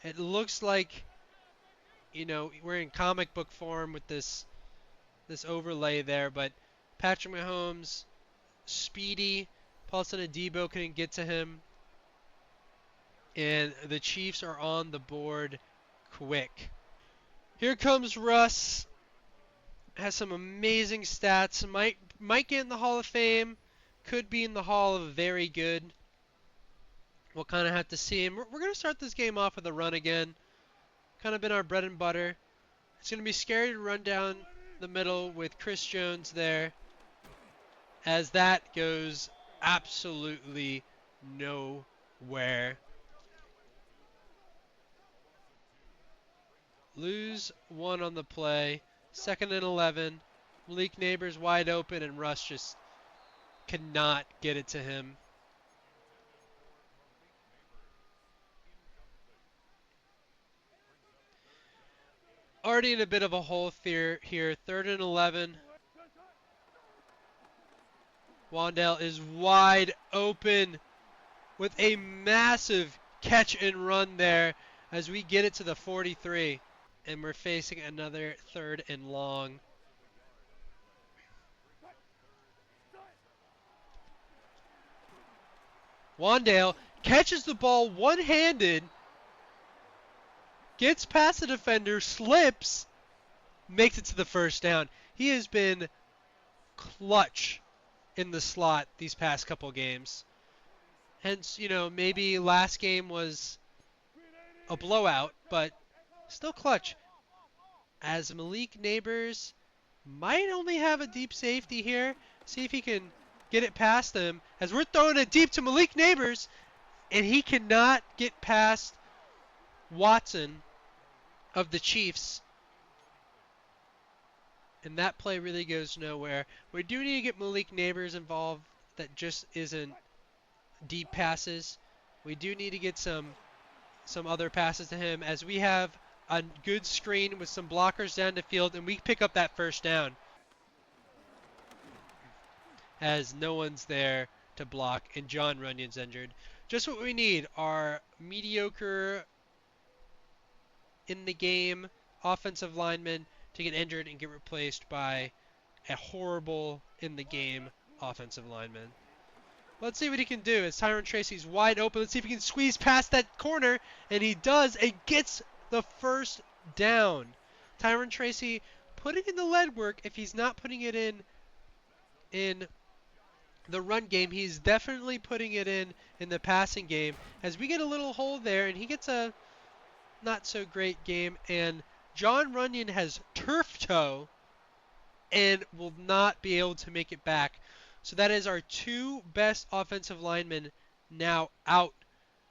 it looks like, we're in comic book form with this overlay there, but Patrick Mahomes, speedy, Paulson Adebo couldn't get to him, and the Chiefs are on the board quick. Here comes Russ, has some amazing stats, might get in the Hall of Fame, could be in the Hall of Very Good. We'll kind of have to see. And we're going to start this game off with a run again. Kind of been our bread and butter. It's going to be scary to run down the middle with Chris Jones there, as that goes absolutely nowhere. Lose 1 on the play. 2nd and 11. Malik Neighbors wide open, and Russ just cannot get it to him. Already in a bit of a hole here. 3rd and 11. Wandale is wide open with a massive catch and run there as we get it to the 43. And we're facing another 3rd and long. Wandale catches the ball one-handed, gets past the defender, slips, makes it to the first down. He has been clutch in the slot these past couple games. Hence, maybe last game was a blowout, but still clutch. As Malik Neighbors might only have a deep safety here. See if he can get it past them. As we're throwing it deep to Malik Neighbors, and he cannot get past Watson of the Chiefs. And that play really goes nowhere. We do need to get Malik Neighbors involved. That just isn't deep passes. We do need to get some other passes to him, as we have a good screen with some blockers down the field, and we pick up that first down. As no one's there to block, and John Runyon's injured. Just what we need are mediocre in the game offensive linemen to get injured and get replaced by a horrible in the game offensive lineman. Let's see what he can do as Tyron Tracy's wide open. Let's see if he can squeeze past that corner, and he does, and gets the first down. Tyron Tracy putting in the lead work. If he's not putting it in the run game, he's definitely putting it in the passing game, as we get a little hole there, and he gets a not so great game, and John Runyon has turf toe and will not be able to make it back. So that is our 2 best offensive linemen now out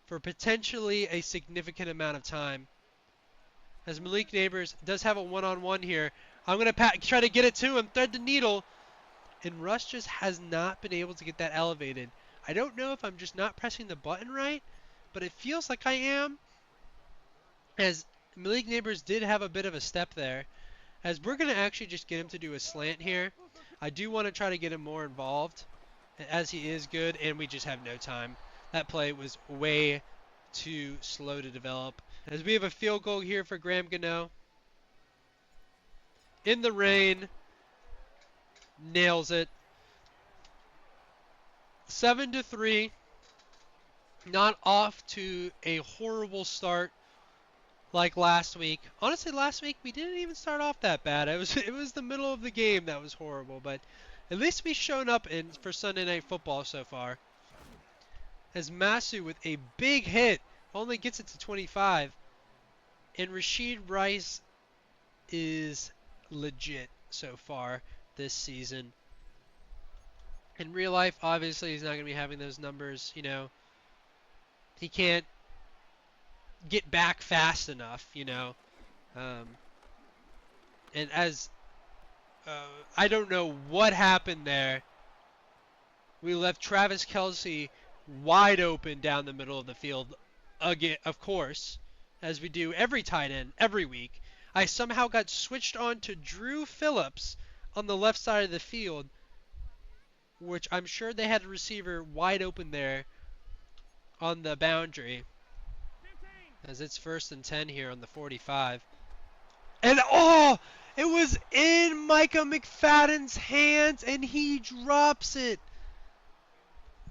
for potentially a significant amount of time. as Malik Neighbors does have a one-on-one here. I'm going to try to get it to him, thread the needle, and Russ just has not been able to get that elevated. I don't know if I'm just not pressing the button right, but it feels like I am, as Malik Neighbors did have a bit of a step there. As we're going to actually just get him to do a slant here. I do want to try to get him more involved, as he is good, and we just have no time. That play was way too slow to develop. As we have a field goal here for Graham Gano. In the rain. Nails it. 7-3. Not off to a horrible start like last week. Honestly, last week we didn't even start off that bad. It was the middle of the game that was horrible, but at least we've shown up for Sunday Night Football so far. As Masu with a big hit only gets it to 25, and Rashid Rice is legit so far this season. In real life, obviously, he's not going to be having those numbers. You know, he can't get back fast enough. You know, and as I don't know what happened there. We left Travis Kelce wide open down the middle of the field again, of course, as we do every tight end every week. I somehow got switched on to Drew Phillips on the left side of the field, which I'm sure they had a receiver wide open there on the boundary, as it's 1st and 10 here on the 45. And it was in Micah McFadden's hands, and he drops it.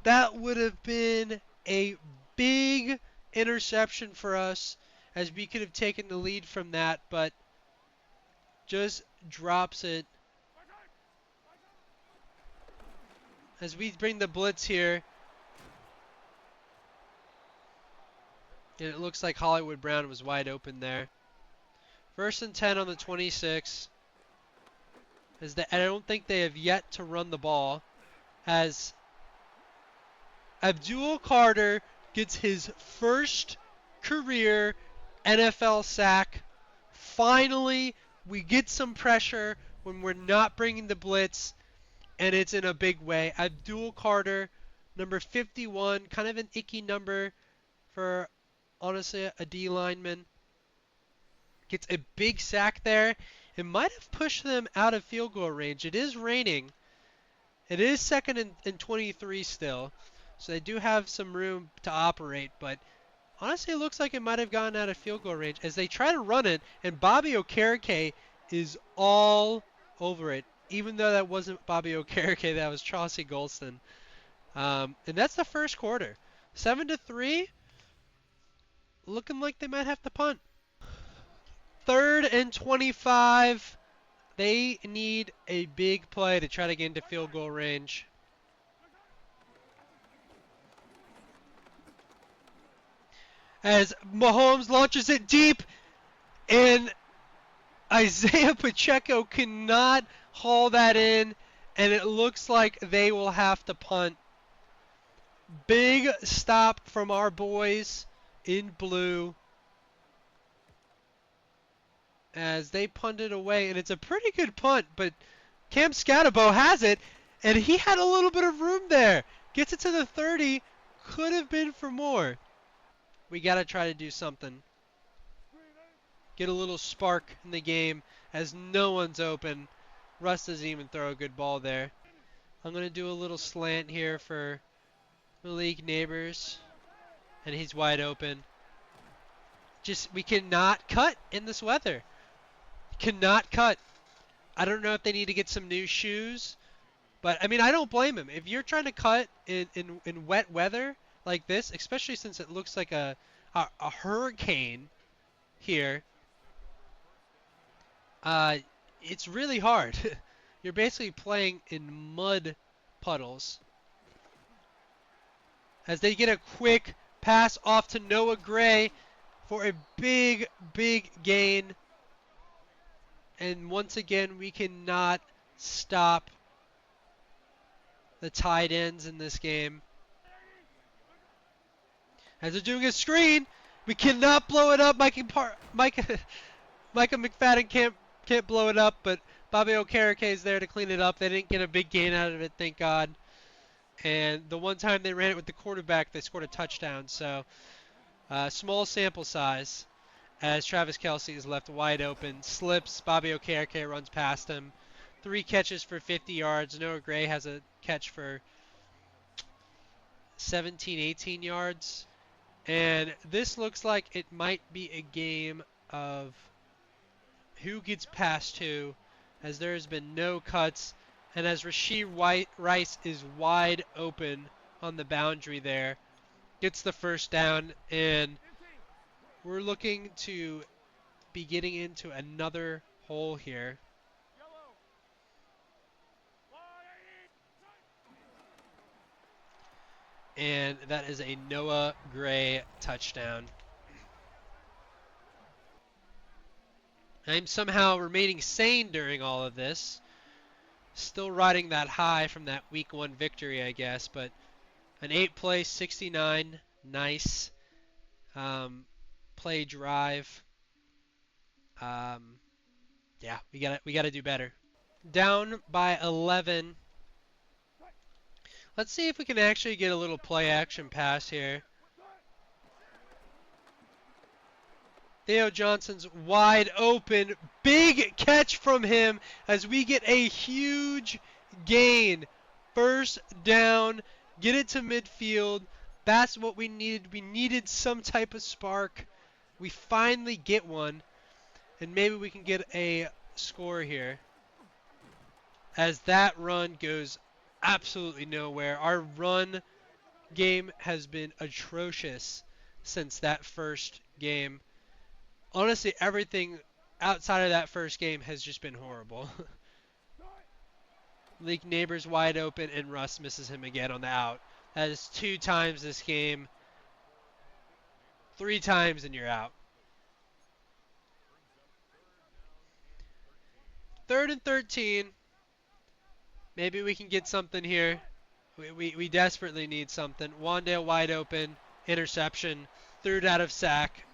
That would have been a big interception for us, as we could have taken the lead from that, but just drops it. As we bring the blitz here, and it looks like Hollywood Brown was wide open there. 1st and 10 on the 26. I don't think they have yet to run the ball, as Abdul Carter gets his first career NFL sack. Finally, we get some pressure when we're not bringing the blitz, and it's in a big way. Abdul Carter, number 51, kind of an icky number for, honestly, a D lineman. Gets a big sack there. It might have pushed them out of field goal range. It is raining. It is 2nd and 23 still. So they do have some room to operate, but honestly it looks like it might have gotten out of field goal range as they try to run it, and Bobby Okereke is all over it. Even though that wasn't Bobby Okereke, that was Chauncey Golston. And that's the first quarter. 7-3, looking like they might have to punt. 3rd and 25. They need a big play to try to get into field goal range. As Mahomes launches it deep, and Isaiah Pacheco cannot haul that in, and it looks like they will have to punt. Big stop from our boys in blue as they punt it away, and it's a pretty good punt, but Cam Scatabo has it, and he had a little bit of room there. Gets it to the 30, could have been for more. We got to try to do something. Get a little spark in the game as no one's open. Russ doesn't even throw a good ball there. I'm going to do a little slant here for Malik Neighbors, and he's wide open. We cannot cut in this weather. Cannot cut. I don't know if they need to get some new shoes, but I mean, I don't blame him. If you're trying to cut in wet weather like this, especially since it looks like a hurricane here, it's really hard. You're basically playing in mud puddles. As they get a quick pass off to Noah Gray for a big, big gain. And once again, we cannot stop the tight ends in this game. As they're doing a screen, we cannot blow it up. Micah Micah McFadden can't blow it up, but Bobby Okereke is there to clean it up. They didn't get a big gain out of it, thank God. And the one time they ran it with the quarterback, they scored a touchdown. So small sample size as Travis Kelce is left wide open. Slips, Bobby Okereke runs past him. 3 catches for 50 yards. Noah Gray has a catch for 17, 18 yards. And this looks like it might be a game of who gets past who, as there has been no cuts, and as Rice is wide open on the boundary there, gets the first down, and we're looking to be getting into another hole here. And that is a Noah Gray touchdown. I'm somehow remaining sane during all of this. Still riding that high from that week 1 victory, I guess, but an 8-play 69, nice play drive. Yeah, we gotta do better. Down by 11. Let's see if we can actually get a little play action pass here. Theo Johnson's wide open. Big catch from him as we get a huge gain. First down. Get it to midfield. That's what we needed. We needed some type of spark. We finally get one. And maybe we can get a score here. As that run goes absolutely nowhere. Our run game has been atrocious since that first game. Honestly, everything outside of that first game has just been horrible. Leak Neighbors wide open, and Russ misses him again on the out. That is 2 times this game. 3 times and you're out. 3rd and 13. Maybe we can get something here. We desperately need something. Wandale wide open. Interception. 3rd out of sack.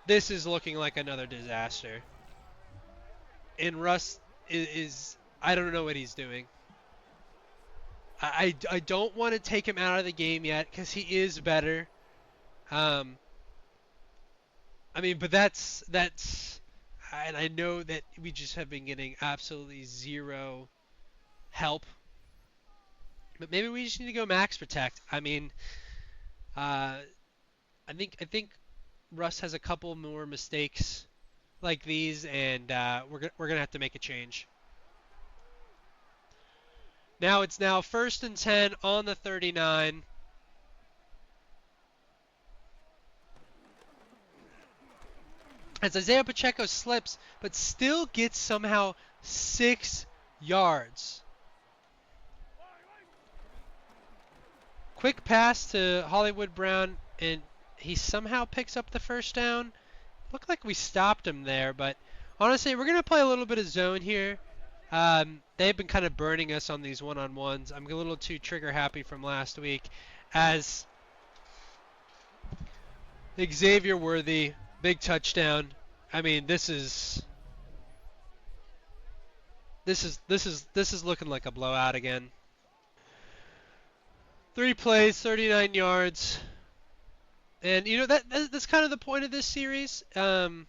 This is looking like another disaster. And Russ is I don't know what he's doing. I don't want to take him out of the game yet because he is better. I mean, but that's and I know that we just have been getting absolutely zero help. But maybe we just need to go max protect. I mean, I think Russ has a couple more mistakes like these, and we're gonna have to make a change. Now it's 1st and 10 on the 39. As Isaiah Pacheco slips, but still gets somehow 6 yards. Quick pass to Hollywood Brown, and he somehow picks up the first down. Looked like we stopped him there, but honestly, we're going to play a little bit of zone here. They've been kind of burning us on these one-on-ones. I'm a little too trigger happy from last week. As Xavier Worthy, big touchdown. I mean, this is looking like a blowout again. 3 plays, 39 yards. And you know that's kind of the point of this series. We're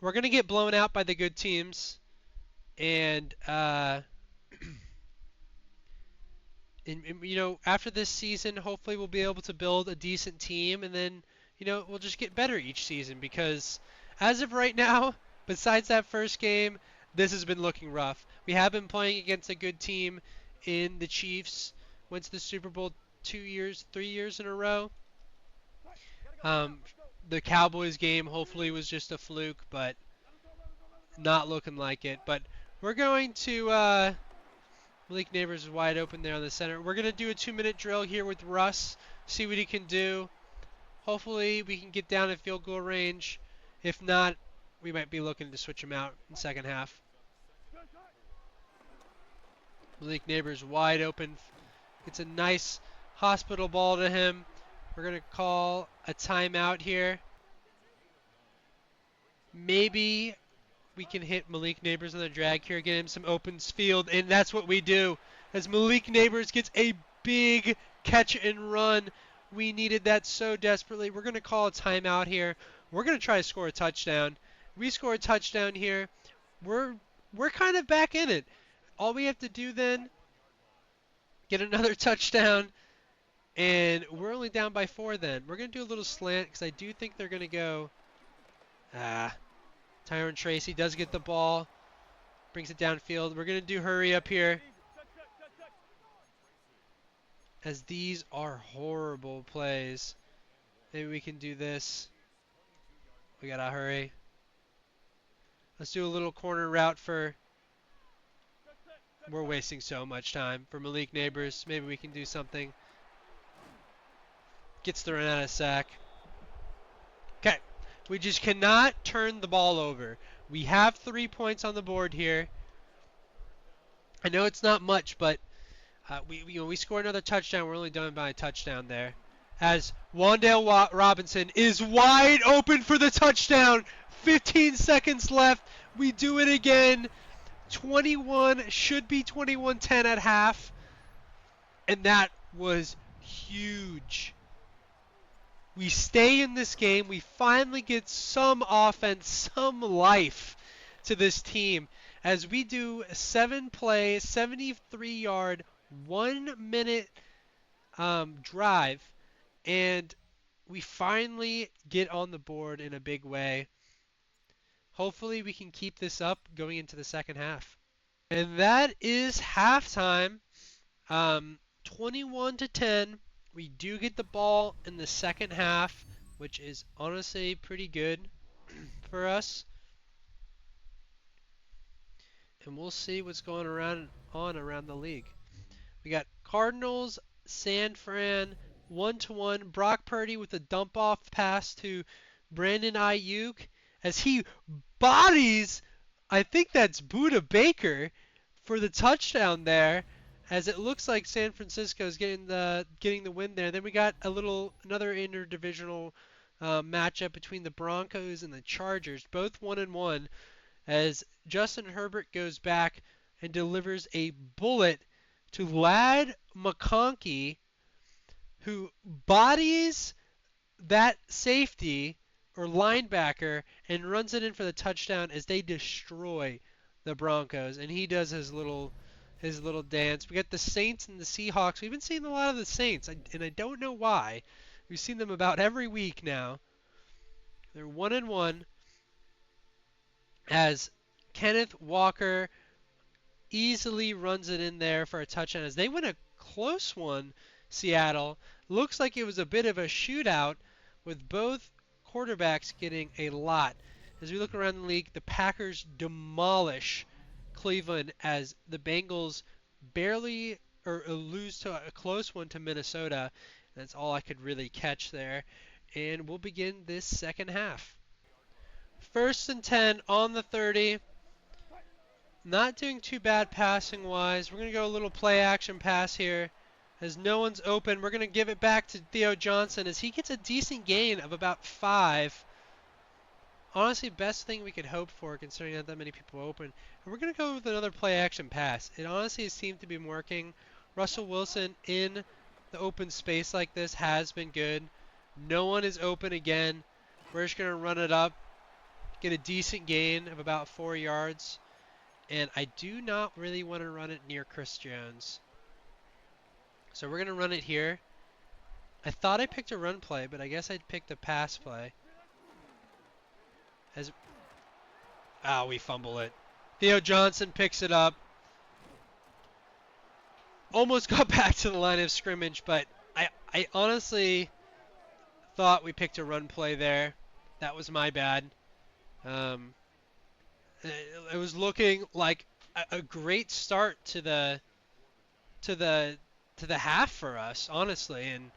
going to get blown out by the good teams. And you know, after this season, hopefully we'll be able to build a decent team, and then, you know, we'll just get better each season, because as of right now, besides that first game, this has been looking rough. We have been playing against a good team in the Chiefs. Went to the Super Bowl 3 years in a row. The Cowboys game hopefully was just a fluke, but not looking like it. But we're going to Malik Neighbors is wide open there on the center. We're going to do a 2-minute drill here with Russ, see what he can do. Hopefully we can get down in field goal range. If not, we might be looking to switch him out in the second half. Malik Neighbors wide open. It's a nice hospital ball to him. We're going to call a timeout here. Maybe we can hit Malik Neighbors on the drag here, get him some open field, and that's what we do. As Malik Neighbors gets a big catch and run, we needed that so desperately. We're going to call a timeout here. We're going to try to score a touchdown. We score a touchdown here. We're we're kind of back in it. All we have to do then, get another touchdown, and we're only down by 4 then. We're going to do a little slant because I do think they're going to go. Tyron Tracy does get the ball. Brings it downfield. We're going to do hurry up here, as these are horrible plays. Maybe we can do this. We got to hurry. Let's do a little corner route for... We're wasting so much time for Malik Neighbors. Maybe we can do something. Gets thrown out of sack. Okay. We just cannot turn the ball over. We have 3 points on the board here. I know it's not much, but we score another touchdown. We're only done by a touchdown there. As Wan'Dale Robinson is wide open for the touchdown. 15 seconds left. We do it again. 21, should be 21-10 at half. And that was huge. We stay in this game. We finally get some offense, some life to this team as we do a 7-play, 73-yard, 1-minute drive, and we finally get on the board in a big way. Hopefully we can keep this up going into the second half. And that is halftime. 21-10. We do get the ball in the second half, which is honestly pretty good for us. And we'll see what's going on around the league. We got Cardinals, San Fran, 1-1. Brock Purdy with a dump-off pass to Brandon Ayuk as he bodies, I think that's Budda Baker, for the touchdown there, as it looks like San Francisco is getting the win there. Then we got another interdivisional matchup between the Broncos and the Chargers, both 1-1, as Justin Herbert goes back and delivers a bullet to Ladd McConkey, who bodies that safety or linebacker and runs it in for the touchdown as they destroy the Broncos. And he does his little dance. We got the Saints and the Seahawks. We've been seeing a lot of the Saints, and I don't know why. We've seen them about every week now. They're 1-1 as Kenneth Walker easily runs it in there for a touchdown as they win a close one. Seattle looks like it was a bit of a shootout with both quarterbacks getting a lot. As we look around the league, the Packers demolish Cleveland as the Bengals barely lose to a close one to Minnesota. That's all I could really catch there. And we'll begin this second half. 1st and 10 on the 30. Not doing too bad passing wise. We're going to go a little play action pass here. As no one's open, we're going to give it back to Theo Johnson as he gets a decent gain of about 5. Honestly, best thing we could hope for considering not that many people open. And we're going to go with another play action pass. It honestly seemed to be working. Russell Wilson in the open space like this has been good. No one is open again. We're just going to run it up. Get a decent gain of about 4 yards. And I do not really want to run it near Chris Jones. So we're going to run it here. I thought I picked a run play, but I guess I picked a pass play. We fumble it. Theo Johnson picks it up. Almost got back to the line of scrimmage, but I honestly thought we picked a run play there. That was my bad. It was looking like a great start to the half for us, honestly, and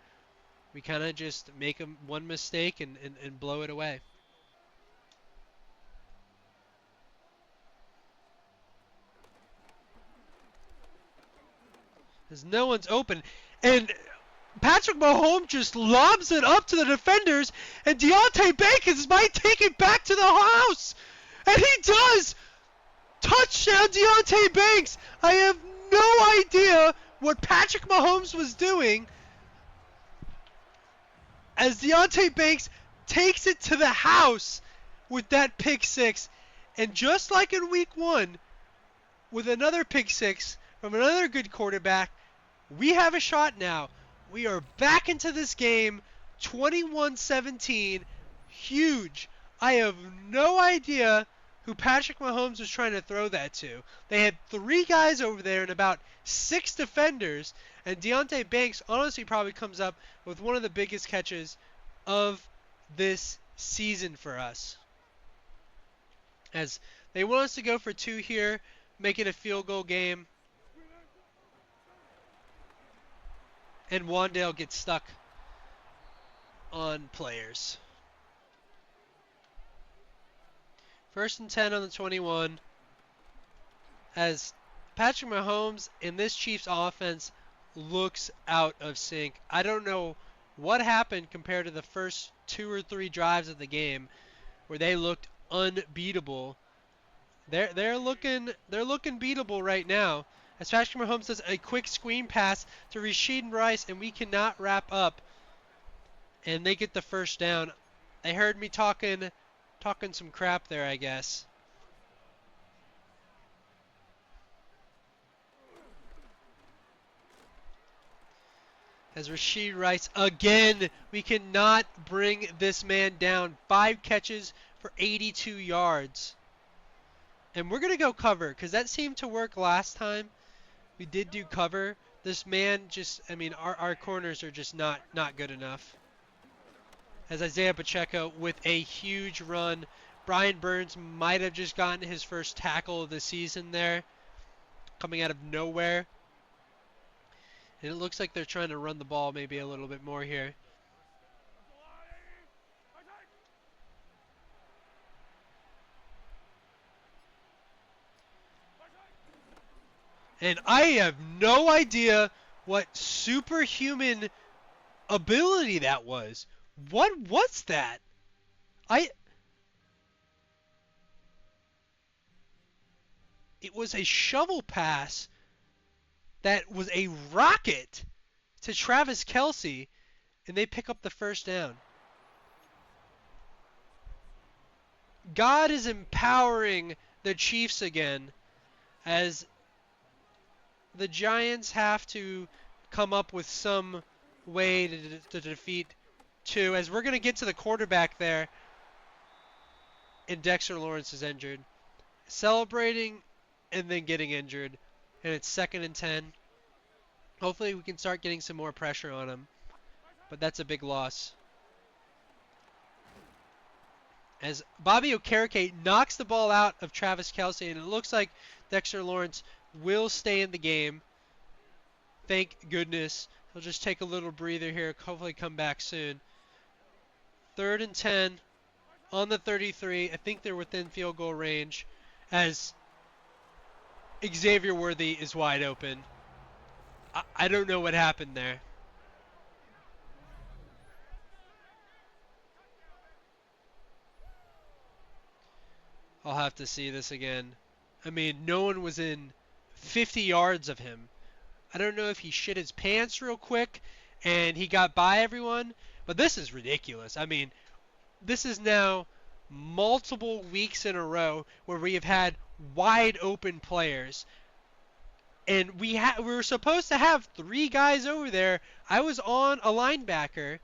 we kind of just make one mistake and blow it away. As no one's open, and Patrick Mahomes just lobs it up to the defenders, and Deontay Banks might take it back to the house. And he does! Touchdown, Deontay Banks! I have no idea what Patrick Mahomes was doing as Deontay Banks takes it to the house with that pick six. And just like in week one, with another pick six from another good quarterback, we have a shot now. We are back into this game, 21-17, huge. I have no idea who Patrick Mahomes was trying to throw that to. They had 3 guys over there and about 6 defenders, and Deontay Banks honestly probably comes up with one of the biggest catches of this season for us. As they want us to go for 2 here, make it a field goal game. And Wandale gets stuck on players. 1st and 10 on the 21. As Patrick Mahomes in this Chiefs offense looks out of sync. I don't know what happened compared to the first 2 or 3 drives of the game where they looked unbeatable. They're looking beatable right now. As Patrick Mahomes does a quick screen pass to Rashid Rice, and we cannot wrap up. And they get the first down. They heard me talking some crap there, I guess. As Rashid Rice again, we cannot bring this man down. 5 catches for 82 yards. And we're going to go cover because that seemed to work last time. We did do cover. This man just, I mean, our corners are just not good enough. As Isaiah Pacheco with a huge run. Brian Burns might have just gotten his first tackle of the season there. Coming out of nowhere. And it looks like they're trying to run the ball maybe a little bit more here. And I have no idea what superhuman ability that was. What was that? It was a shovel pass that was a rocket to Travis Kelce, and they pick up the first down. God is empowering the Chiefs again as the Giants have to come up with some way to defeat 2. As we're going to get to the quarterback there, and Dexter Lawrence is injured. Celebrating and then getting injured. And it's 2nd and 10. Hopefully we can start getting some more pressure on him. But that's a big loss. As Bobby Okereke knocks the ball out of Travis Kelce, and it looks like Dexter Lawrence will stay in the game. Thank goodness. He'll just take a little breather here, hopefully come back soon. 3rd and 10 on the 33. I think they're within field goal range as Xavier Worthy is wide open. I don't know what happened there. I'll have to see this again. I mean, no one was in 50 yards of him. I don't know if he shit his pants real quick and he got by everyone, but this is ridiculous. I mean, this is now multiple weeks in a row where we have had wide open players. And we were supposed to have 3 guys over there. I was on a linebacker.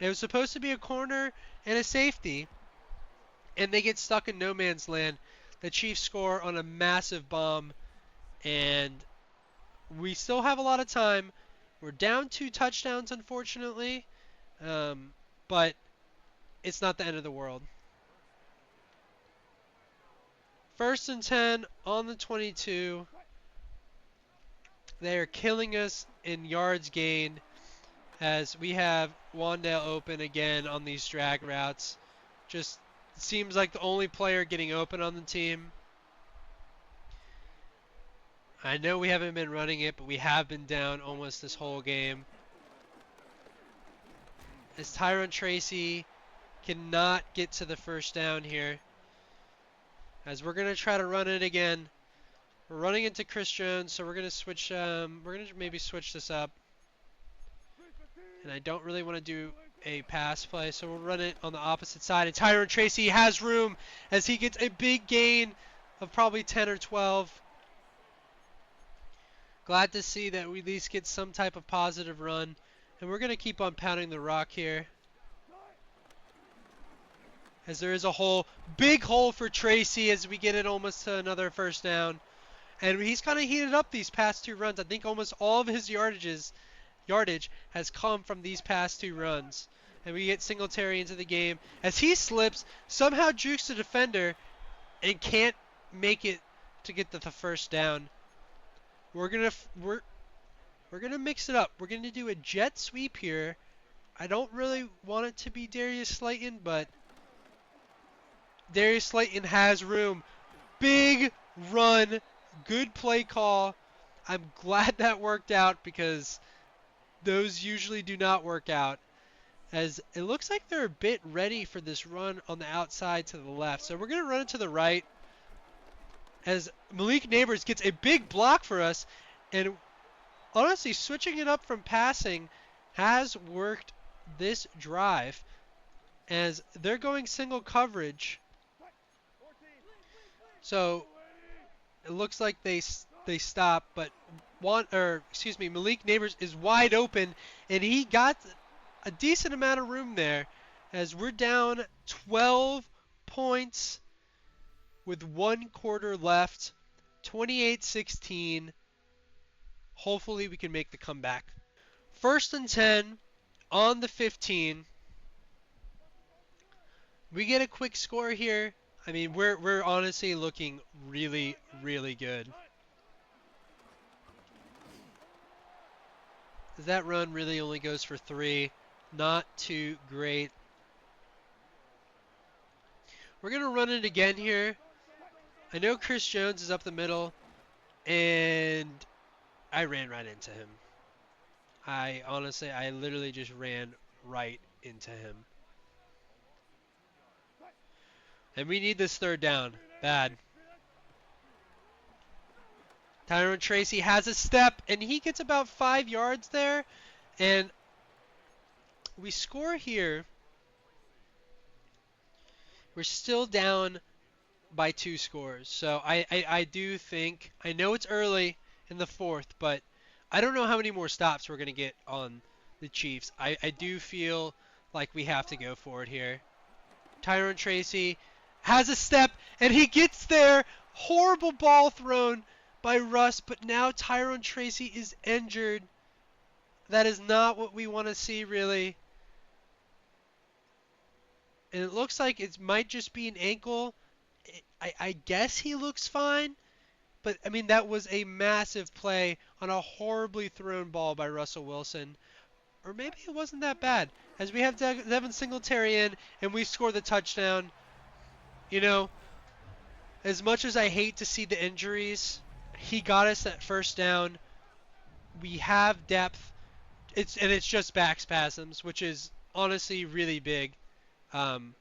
It was supposed to be a corner and a safety. And they get stuck in no man's land. The Chiefs score on a massive bomb. And we still have a lot of time. We're down 2 touchdowns, unfortunately. But it's not the end of the world. 1st and 10 on the 22. They are killing us in yards gained as we have Wandale open again on these drag routes. Just seems like the only player getting open on the team. I know we haven't been running it, but we have been down almost this whole game. as Tyron Tracy cannot get to the first down here. As we're going to try to run it again. We're running into Chris Jones, so we're going to switch, we're going to maybe switch this up. And I don't really want to do a pass play, so we'll run it on the opposite side. And Tyron Tracy has room as he gets a big gain of probably 10 or 12. Glad to see that we at least get some type of positive run. And we're going to keep on pounding the rock here. As there is a hole, big hole for Tracy as we get it almost to another first down. And he's kind of heated up these past two runs. I think almost all of his yardage has come from these past two runs. And we get Singletary into the game as he slips, somehow jukes the defender, and can't make it to get the first down. We're gonna mix it up. We're gonna do a jet sweep here. I don't really want it to be Darius Slayton, but Darius Slayton has room. Big run, good play call. I'm glad that worked out because those usually do not work out. As it looks like they're a bit ready for this run on the outside to the left. So we're going to run it to the right as Malik Neighbors gets a big block for us. And honestly, switching it up from passing has worked this drive as they're going single coverage. So it looks like they stop, but Malik Neighbors is wide open, and he got a decent amount of room there as we're down 12 points with 1 quarter left, 28-16. Hopefully we can make the comeback. 1st and 10 on the 15. We get a quick score here. I mean, we're honestly looking really, really good. That run really only goes for 3. Not too great. We're going to run it again here. I know Chris Jones is up the middle, and I ran right into him. I literally just ran right into him. And we need this third down. Bad. Tyron Tracy has a step, and he gets about 5 yards there. And we score here. We're still down by 2 scores. So I do think, I know it's early in the 4th, but I don't know how many more stops we're going to get on the Chiefs. I do feel like we have to go for it here. Tyron Tracy has a step, and he gets there. Horrible ball thrown by Russ, but now Tyron Tracy is injured. That is not what we want to see, really. And it looks like it might just be an ankle. I guess he looks fine, but I mean, that was a massive play on a horribly thrown ball by Russell Wilson. Or maybe it wasn't that bad, as we have Devin Singletary in, and we score the touchdown. You know, as much as I hate to see the injuries, he got us that first down. We have depth. It's just back spasms, which is honestly really big. And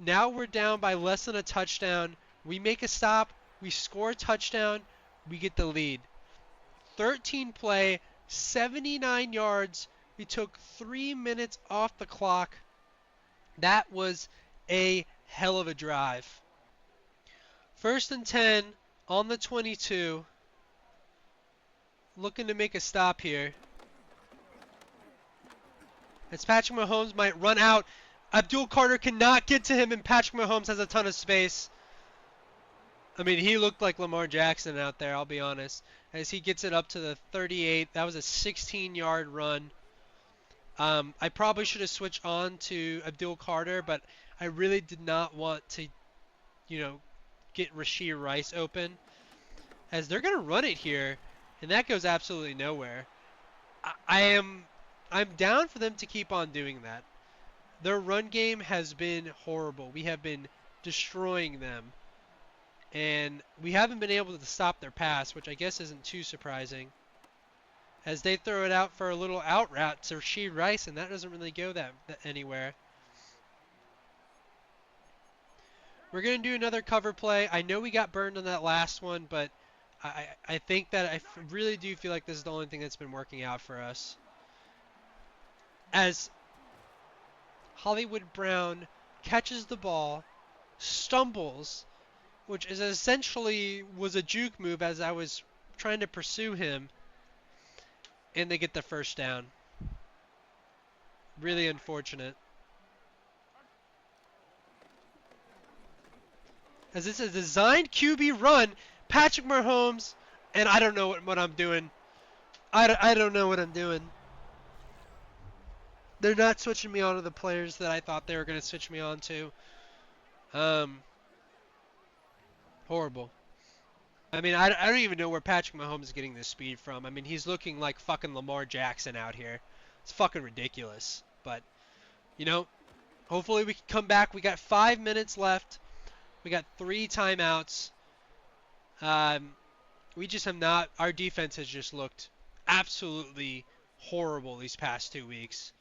now we're down by less than a touchdown. We make a stop. We score a touchdown. We get the lead. 13 play, 79 yards. We took 3 minutes off the clock. That was a hell of a drive. 1st and 10 on the 22. Looking to make a stop here. As Patrick Mahomes might run out. Abdul Carter cannot get to him, and Patrick Mahomes has a ton of space. I mean, he looked like Lamar Jackson out there, I'll be honest. As he gets it up to the 38. That was a 16-yard run. I probably should have switched on to Abdul Carter, but I really did not want to, get Rashee Rice open. As they're going to run it here, and that goes absolutely nowhere. I'm down for them to keep on doing that. Their run game has been horrible. We have been destroying them. And we haven't been able to stop their pass, which I guess isn't too surprising. as they throw it out for a little out route to Rasheed Rice, and that doesn't really go that anywhere. We're going to do another cover play. I know we got burned on that last one, but I think that really do feel like this is the only thing that's been working out for us. As Hollywood Brown catches the ball, stumbles, which is essentially was a juke move as I was trying to pursue him, and they get the first down. Really unfortunate. As it's a designed QB run, Patrick Mahomes, and I don't know what I'm doing. I don't know what I'm doing. They're not switching me on to the players that I thought they were going to switch me on to. Horrible. I mean, I don't even know where Patrick Mahomes is getting this speed from. I mean, he's looking like fucking Lamar Jackson out here. It's fucking ridiculous. But, you know, hopefully we can come back. We got 5 minutes left. We got 3 timeouts. We just have not. Our defense has just looked absolutely horrible these past 2 weeks.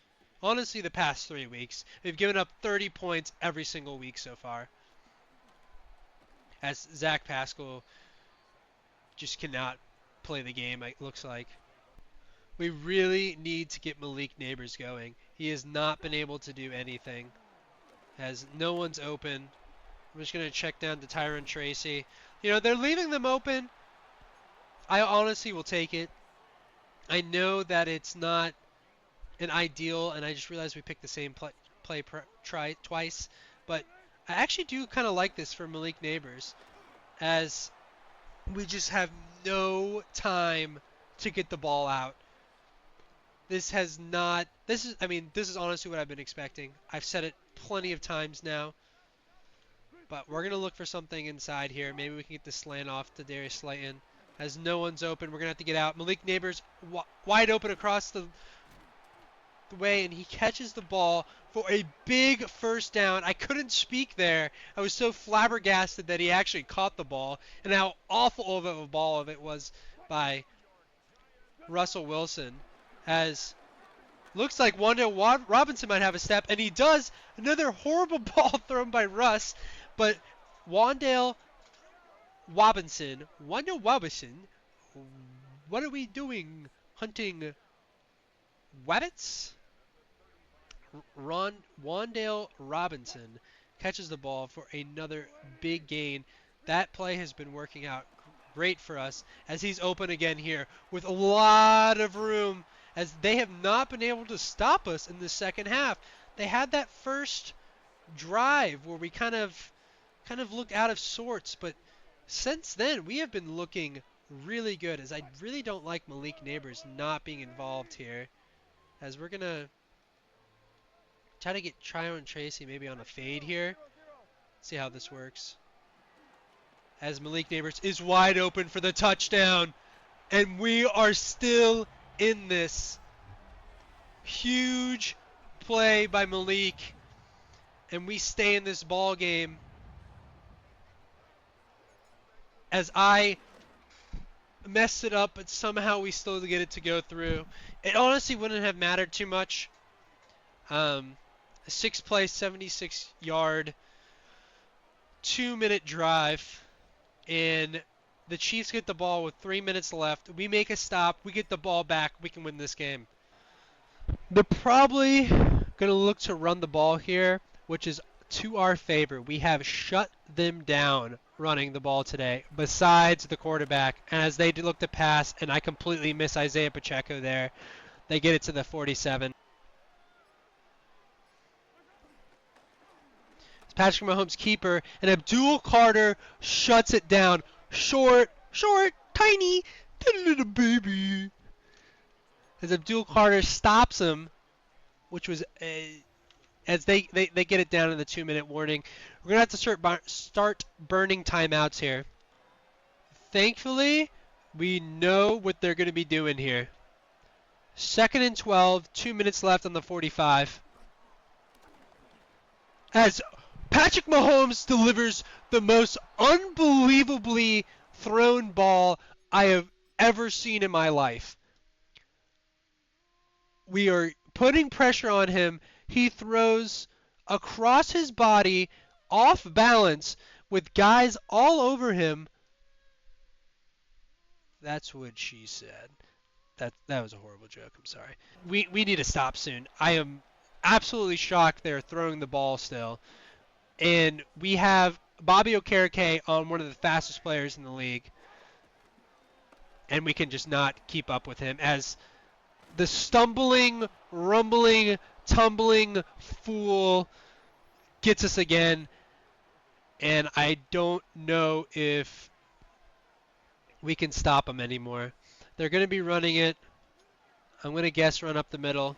Honestly, the past 3 weeks. We've given up 30 points every single week so far. As Zach Pascal just cannot play the game, it looks like. We really need to get Malik Neighbors going. He has not been able to do anything. As no one's open. I'm just going to check down to Tyron Tracy. You know, they're leaving them open. I honestly will take it. I know that it's not an ideal, and I just realized we picked the same play twice. But I actually do kind of like this for Malik Neighbors, as we just have no time to get the ball out. This is honestly what I've been expecting. I've said it plenty of times now. But we're going to look for something inside here. Maybe we can get the slant off to Darius Slayton. As no one's open, we're going to have to get out. Malik Neighbors wide open across the way, and he catches the ball for a big first down. I couldn't speak there. I was so flabbergasted that he actually caught the ball, and how awful of a ball it was by Russell Wilson. As looks like Wan'Dale Robinson might have a step, and he does. Another horrible ball thrown by Russ. But Wan'Dale Robinson, what are we doing? Hunting wabbits? Wan'Dale Robinson catches the ball for another big gain. That play has been working out great for us as he's open again here with a lot of room, as they have not been able to stop us in the second half. They had that first drive where we kind of looked out of sorts, but since then we have been looking really good, as I really don't like Malik Neighbors not being involved here, as we're gonna try to get Tyron Tracy maybe on a fade here. See how this works, as Malik Neighbors is wide open for the touchdown, and we are still in this. Huge play by Malik, and we stay in this ball game. As I messed it up, but somehow we still get it to go through. It honestly wouldn't have mattered too much. A 6-play, 76-yard, 2-minute drive, and the Chiefs get the ball with 3 minutes left. We make a stop. We get the ball back. We can win this game. They're probably going to look to run the ball here, which is to our favor. We have shut them down running the ball today, besides the quarterback. And as they look to pass, and I completely miss Isaiah Pacheco there, they get it to the 47. It's Patrick Mahomes' keeper, and Abdul Carter shuts it down. Short, tiny, little baby. As Abdul Carter stops him, which was as they get it down in the 2-minute warning. We're going to have to start burning timeouts here. Thankfully, we know what they're going to be doing here. 2nd and 12, 2 minutes left on the 45. As Patrick Mahomes delivers the most unbelievably thrown ball I have ever seen in my life. We are putting pressure on him. He throws across his body, off balance, with guys all over him. That's what she said. That was a horrible joke. I'm sorry. We need to stop soon. I am absolutely shocked they're throwing the ball still. And we have Bobby Okereke on one of the fastest players in the league. And we can just not keep up with him as the stumbling, rumbling, tumbling fool gets us again. And I don't know if we can stop him anymore. They're going to be running it. I'm going to guess run up the middle.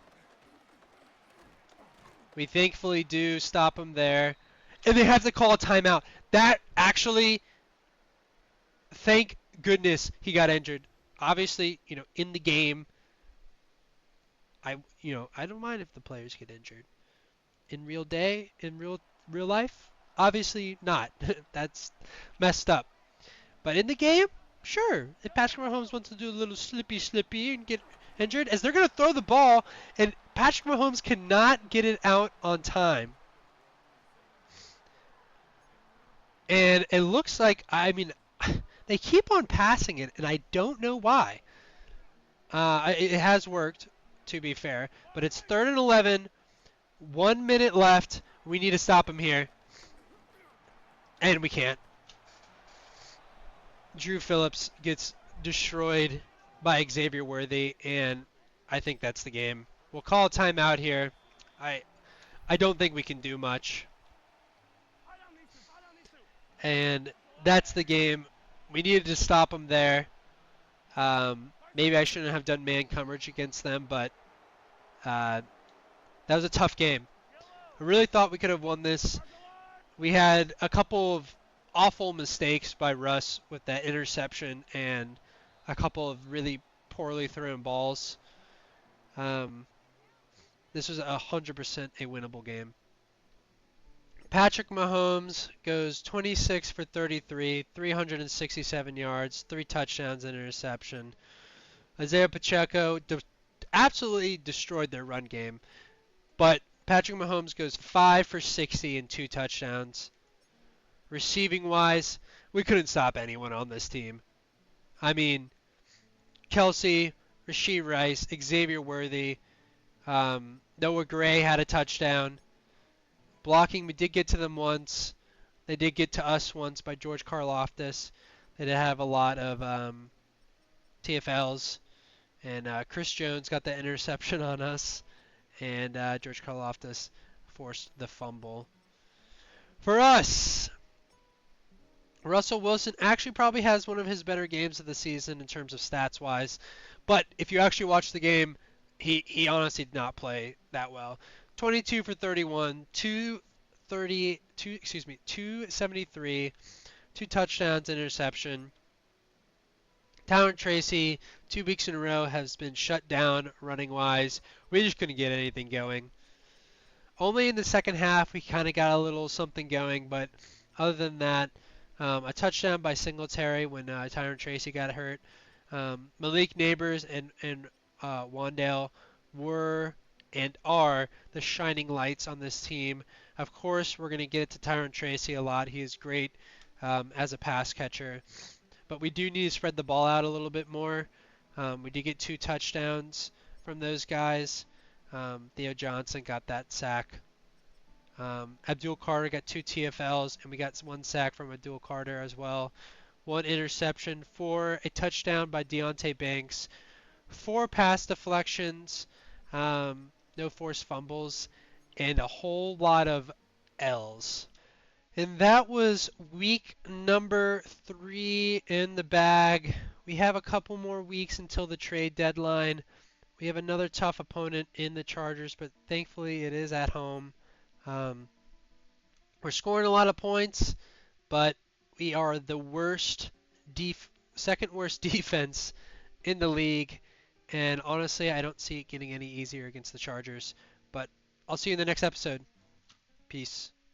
We thankfully do stop him there. And they have to call a timeout. That actually, thank goodness he got injured. Obviously, in the game, I don't mind if the players get injured. In real life, obviously not. That's messed up. But in the game, sure. If Patrick Mahomes wants to do a little slippy and get injured, as they're going to throw the ball, and Patrick Mahomes cannot get it out on time. And it looks like, they keep on passing it, and I don't know why. It has worked, to be fair, but it's 3rd and 11, 1 minute left. We need to stop him here, and we can't. Drew Phillips gets destroyed by Xavier Worthy, and I think that's the game. We'll call a timeout here. I don't think we can do much. And that's the game. We needed to stop them there. Maybe I shouldn't have done man coverage against them, but that was a tough game. I really thought we could have won this. We had a couple of awful mistakes by Russ with that interception and a couple of really poorly thrown balls. This was 100% a winnable game. Patrick Mahomes goes 26 for 33, 367 yards, 3 touchdowns and interception. Isaiah Pacheco absolutely destroyed their run game, but Patrick Mahomes goes 5 for 60 and 2 touchdowns. Receiving wise, we couldn't stop anyone on this team. I mean, Kelsey, Rashee Rice, Xavier Worthy, Noah Gray had a touchdown. Blocking, we did get to them once. They did get to us once by George Karlaftis. They did have a lot of TFLs. And Chris Jones got the interception on us. And George Karlaftis forced the fumble. For us, Russell Wilson actually probably has one of his better games of the season in terms of stats-wise. But if you actually watch the game, he honestly did not play that well. 22 for 31, 273, 2 touchdowns, interception. Tyron Tracy, 2 weeks in a row, has been shut down running-wise. We just couldn't get anything going. Only in the second half we kind of got a little something going, but other than that, a touchdown by Singletary when Tyron Tracy got hurt. Malik Neighbors and Wandale were and are the shining lights on this team. Of course, we're going to get it to Tyron Tracy a lot. He is great as a pass catcher. But we do need to spread the ball out a little bit more. We did get 2 touchdowns from those guys. Theo Johnson got that sack. Abdul Carter got 2 TFLs, and we got 1 sack from Abdul Carter as well. 1 interception for a touchdown by Deontay Banks. 4 pass deflections. No forced fumbles, and a whole lot of L's. And that was week number 3 in the bag. We have a couple more weeks until the trade deadline. We have another tough opponent in the Chargers, but thankfully it is at home. We're scoring a lot of points, but we are the second worst defense in the league. And honestly, I don't see it getting any easier against the Chargers. But I'll see you in the next episode. Peace.